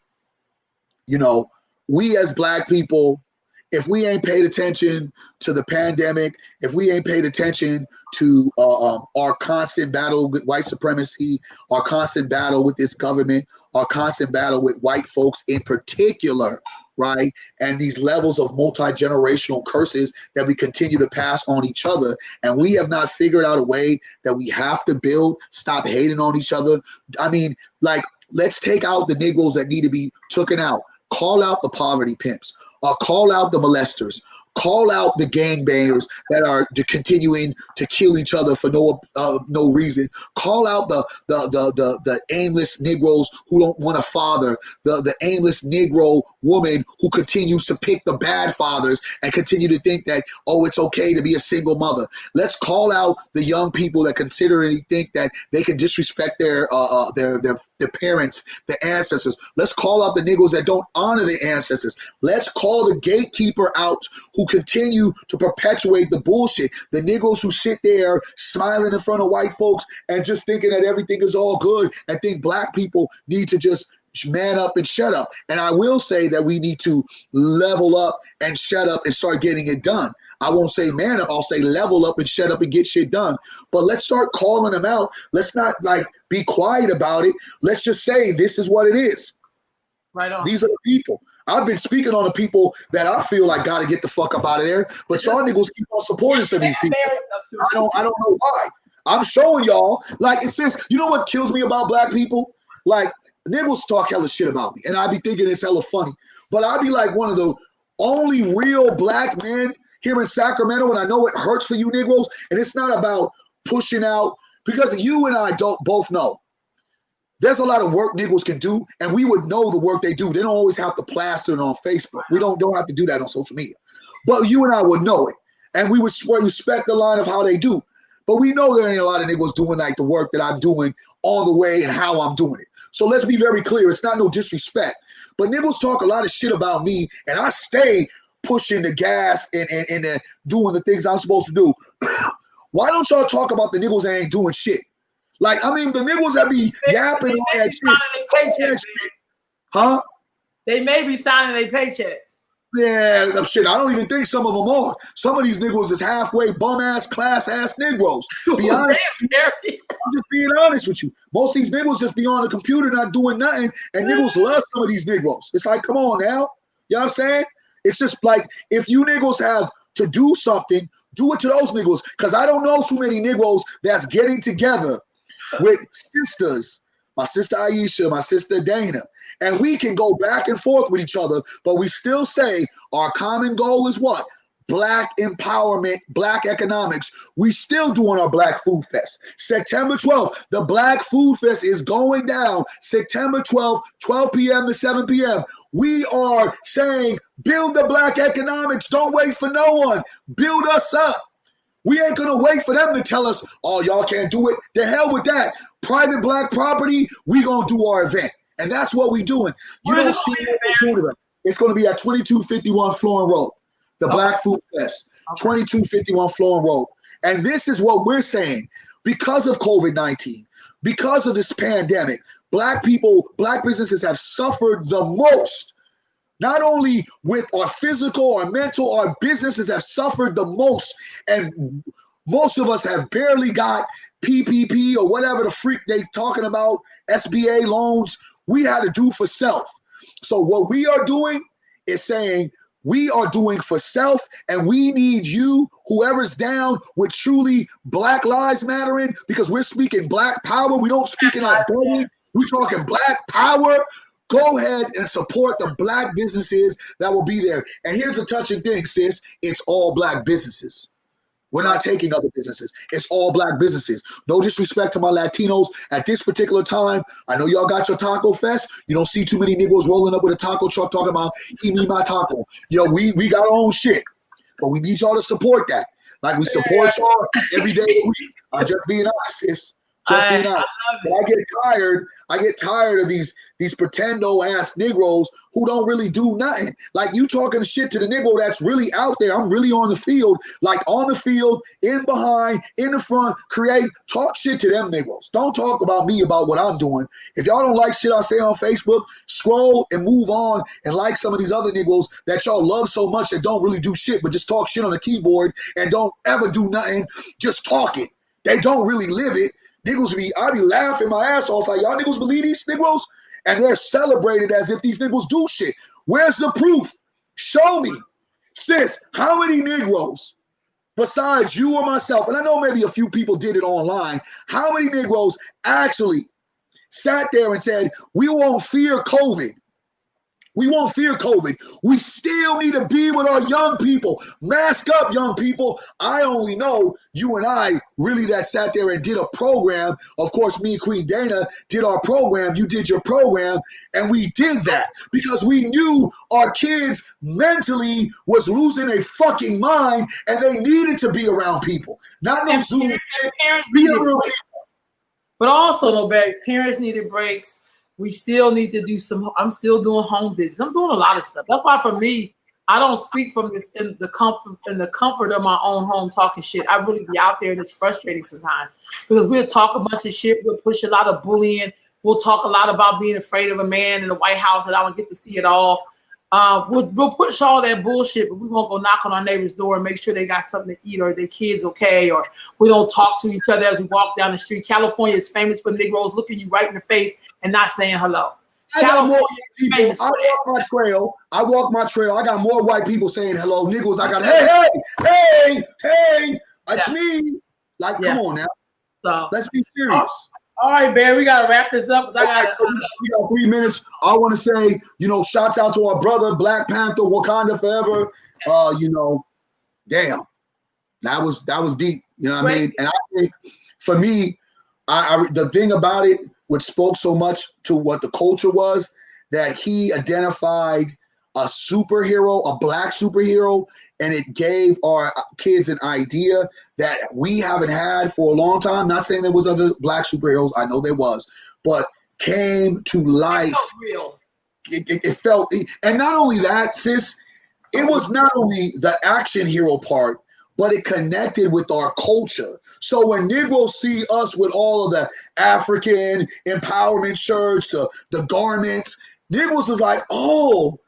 you know, we as Black people, if we ain't paid attention to the pandemic, if we ain't paid attention to our constant battle with white supremacy, our constant battle with this government, our constant battle with white folks in particular, right? And these levels of multi-generational curses that we continue to pass on each other. And we have not figured out a way that we have to stop hating on each other. I mean, like, let's take out the Negroes that need to be taken out. Call out the poverty pimps. Call out the molesters. Call out the gangbangers that are continuing to kill each other for no reason. Call out the aimless Negroes who don't want a father. The aimless Negro woman who continues to pick the bad fathers and continue to think that, oh, it's okay to be a single mother. Let's call out the young people that considerably think that they can disrespect their parents, their ancestors. Let's call out the Negroes that don't honor their ancestors. Let's call the gatekeeper out who continue to perpetuate the bullshit. The Negroes who sit there smiling in front of white folks and just thinking that everything is all good and think Black people need to just man up and shut up. And I will say that we need to level up and shut up and start getting it done. I won't say man up, I'll say level up and shut up and get shit done. But let's start calling them out. Let's not be quiet about it. Let's just say this is what it is. Right on. These are the people. I've been speaking on the people that I feel like got to get the fuck up out of there. But y'all niggas keep on supporting some of these people. I don't know why. I'm showing y'all. Like, it says, you know what kills me about Black people? Like, niggas talk hella shit about me. And I be thinking it's hella funny. But I be like one of the only real Black men here in Sacramento. And I know it hurts for you Negroes. And it's not about pushing out. Because you and I both know. There's a lot of work Negroes can do, and we would know the work they do. They don't always have to plaster it on Facebook. We don't have to do that on social media. But you and I would know it, and we would respect the line of how they do. But we know there ain't a lot of Negroes doing like the work that I'm doing all the way and how I'm doing it. So let's be very clear. It's not no disrespect. But Negroes talk a lot of shit about me, and I stay pushing the gas and doing the things I'm supposed to do. Why don't y'all talk about the Negroes that ain't doing shit? Like, I mean, the niggas that be yapping on that shit. Huh? They may be signing their paychecks. Yeah, shit, I don't even think some of them are. Some of these niggas is halfway bum-ass, class-ass Negroes. Be honest. I'm just being honest with you. Most of these niggas just be on the computer not doing nothing, and niggas love some of these Negroes. It's like, come on now. You know what I'm saying? It's just like, if you niggas have to do something, do it to those niggas. Because I don't know too many Negroes that's getting together with sisters, my sister Aisha, my sister Dana, and we can go back and forth with each other, but we still say our common goal is what? Black empowerment, Black economics. We still doing our Black Food Fest. September 12th, the Black Food Fest is going down. September 12th, 12 p.m. to 7 p.m. We are saying build the Black economics. Don't wait for no one. Build us up. We ain't going to wait for them to tell us, oh, y'all can't do it. The hell with that. Private Black property, we going to do our event. And that's what we doing. You don't see it. It's going to be at 2251 Florin Road, the Black Food Fest. 2251 Florin Road. And this is what we're saying. Because of COVID-19, because of this pandemic, Black people, Black businesses have suffered the most. Not only with our physical, our mental, our businesses have suffered the most. And most of us have barely got PPP or whatever the freak they talking about, SBA loans. We had to do for self. So what we are doing is saying we are doing for self, and we need you, whoever's down with truly Black Lives Mattering, because we're speaking Black power. We don't speak in identity. We're talking Black power. Go ahead and support the Black businesses that will be there. And here's a touching thing, sis. It's all Black businesses. We're not taking other businesses. It's all Black businesses. No disrespect to my Latinos at this particular time. I know y'all got your taco fest. You don't see too many niggas rolling up with a taco truck talking about, eat me my taco. Yo, we got our own shit. But we need y'all to support that. Like we support y'all every day of the week. I'm just being honest, sis. Just being honest. But I get tired of these pretendo ass Negroes who don't really do nothing. Like you talking shit to the Negro that's really out there. I'm really on the field, like on the field, in behind, in the front, talk shit to them Negroes. Don't talk about me about what I'm doing. If y'all don't like shit I say on Facebook, scroll and move on and like some of these other Negroes that y'all love so much that don't really do shit, but just talk shit on the keyboard and don't ever do nothing, just talk it. They don't really live it. Niggas I be laughing my ass off like, y'all niggas believe these Negroes? And they're celebrated as if these niggas do shit. Where's the proof? Show me. Sis, how many Negroes, besides you or myself, and I know maybe a few people did it online, how many Negroes actually sat there and said, we won't fear COVID? We won't fear COVID. We still need to be with our young people. Mask up, young people. I only know you and I really that sat there and did a program. Of course, me and Queen Dana did our program. You did your program. And we did that because we knew our kids mentally was losing a fucking mind and they needed to be around people. Not no Zoom. But also, no, Barry, parents needed breaks. We still need to do I'm still doing home visits. I'm doing a lot of stuff. That's why for me, I don't speak from this in the comfort of my own home talking shit. I really be out there and it's frustrating sometimes because we'll talk a bunch of shit. We'll push a lot of bullying. We'll talk a lot about being afraid of a man in the White House and I don't get to see it all. We'll push all that bullshit, but we won't go knock on our neighbor's door and make sure they got something to eat or their kids okay, or we don't talk to each other as we walk down the street. California is famous for Negroes looking you right in the face and not saying hello. I got more people. I walk my trail. I got more white people saying hello. Niggas, I got hey, it's me. Like, come on now. So let's be serious. All right, Barry, we gotta wrap this up. We got 3 minutes. I want to say, shouts out to our brother, Black Panther, Wakanda forever. Damn, that was deep. You know what I mean? And I think for me, the thing about it, what spoke so much to what the culture was, that he identified a superhero, a Black superhero, and it gave our kids an idea that we haven't had for a long time. Not saying there was other Black superheroes. I know there was, but came to life. It felt real. It felt, and not only that, sis, it was not only the action hero part, but it connected with our culture. So when Negroes see us with all of the African empowerment shirts, the garments, Negroes was like, oh,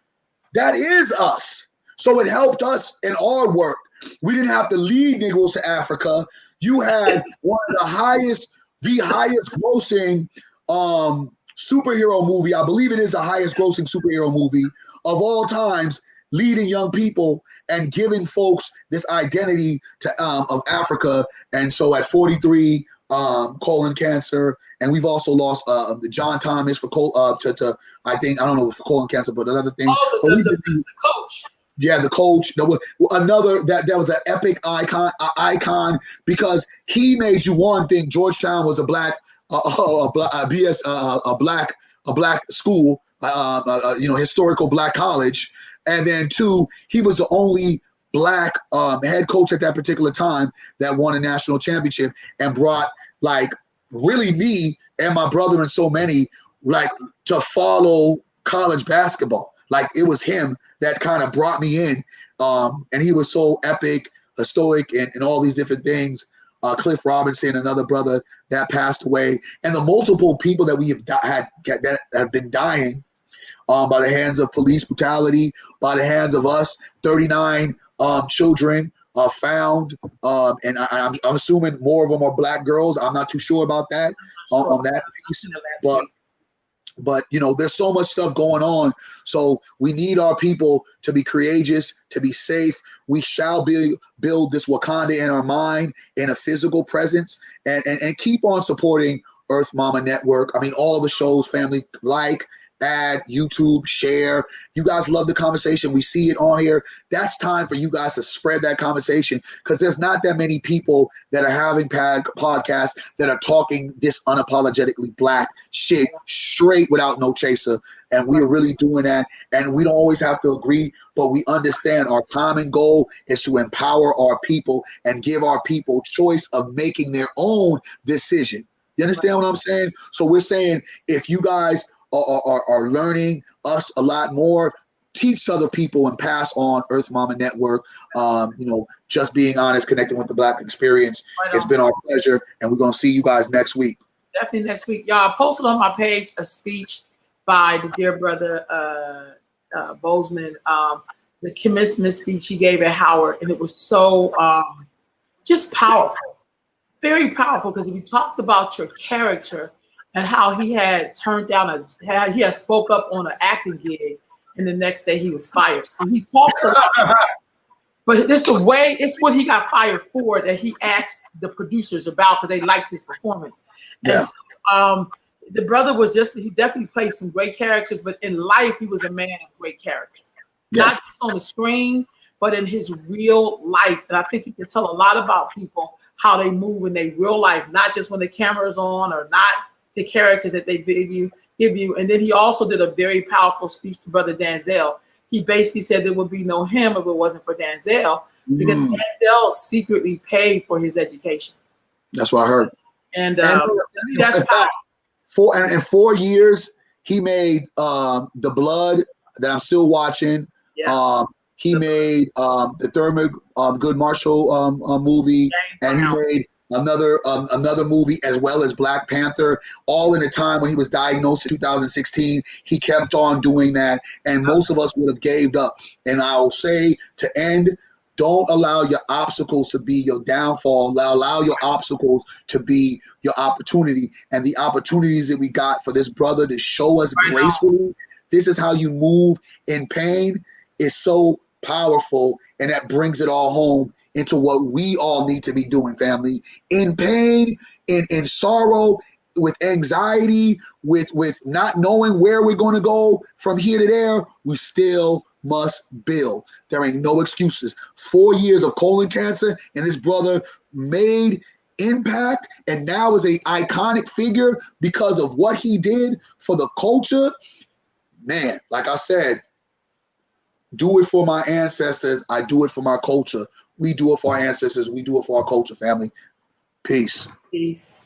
that is us. So it helped us in our work. We didn't have to lead Negroes to Africa. You had one of the highest grossing superhero movie. I believe it is the highest grossing superhero movie of all times, leading young people and giving folks this identity of Africa. And so at 43, colon cancer, and we've also lost the John Thomas for I don't know for colon cancer, but another thing. Oh, the coach. Yeah, the coach. There was another that was an epic icon because he made you one thing. Georgetown was a black school, historical Black college, and then two, he was the only Black head coach at that particular time that won a national championship and brought really me and my brother and so many to follow college basketball. It was him that kind of brought me in, and he was so epic. historic and all these different things. Cliff Robinson, another brother that passed away, and the multiple people that we have that have been dying by the hands of police brutality, by the hands of us. 39 children found, and I'm assuming more of them are black girls. I'm not too sure about that on that piece, but you know, there's so much stuff going on. So we need our people to be courageous, to be safe. We shall build this Wakanda in our mind, in a physical presence, and keep on supporting Earth Mama Network. I mean, all the shows, family, add, YouTube, share. You guys love the conversation. We see it on here. That's time for you guys to spread that conversation, because there's not that many people that are having podcasts that are talking this unapologetically black shit straight without no chaser. And we are really doing that. And we don't always have to agree, but we understand our common goal is to empower our people and give our people choice of making their own decision. You understand what I'm saying? So we're saying, if you guys are learning us a lot more, teach other people and pass on Earth Mama Network. You know, just being honest, connecting with the Black experience. It's been our pleasure, and we're gonna see you guys next week. Definitely next week. Y'all, I posted on my page a speech by the dear brother Bozeman, the commencement speech he gave at Howard, and it was so just powerful, very powerful, because we talked about your character and how he had turned down he had spoke up on an acting gig, and the next day he was fired. So he talked a lot, but it's the way, it's what he got fired for that he asked the producers about, because they liked his performance. Yeah. And so, the brother was he definitely played some great characters, but in life he was a man of great character, not just on the screen, but in his real life. And I think you can tell a lot about people, how they move in their real life, not just when the camera's on, or not the characters that they give you. And then he also did a very powerful speech to Brother Denzel. He basically said there would be no him if it wasn't for Denzel, because Denzel secretly paid for his education. That's what I heard. And that's powerful. In 4 years, he made The Blood, that I'm still watching. Yeah. He made the Thurman Good Marshall movie, and he made another movie, as well as Black Panther, all in a time when he was diagnosed in 2016. He kept on doing that, and most of us would have gave up. And I'll say, to end, don't allow your obstacles to be your downfall. Allow your obstacles to be your opportunity. And the opportunities that we got for this brother to show us gracefully, this is how you move in pain, is so powerful, and that brings it all home into what we all need to be doing, family. In pain, in sorrow, with anxiety, with not knowing where we're going to go from here to there, we still must build. There ain't no excuses. 4 years of colon cancer, and this brother made impact, and now is an iconic figure because of what he did for the culture. Man, like I said, do it for my ancestors. I do it for my culture. We do it for our ancestors. We do it for our culture, family. Peace. Peace.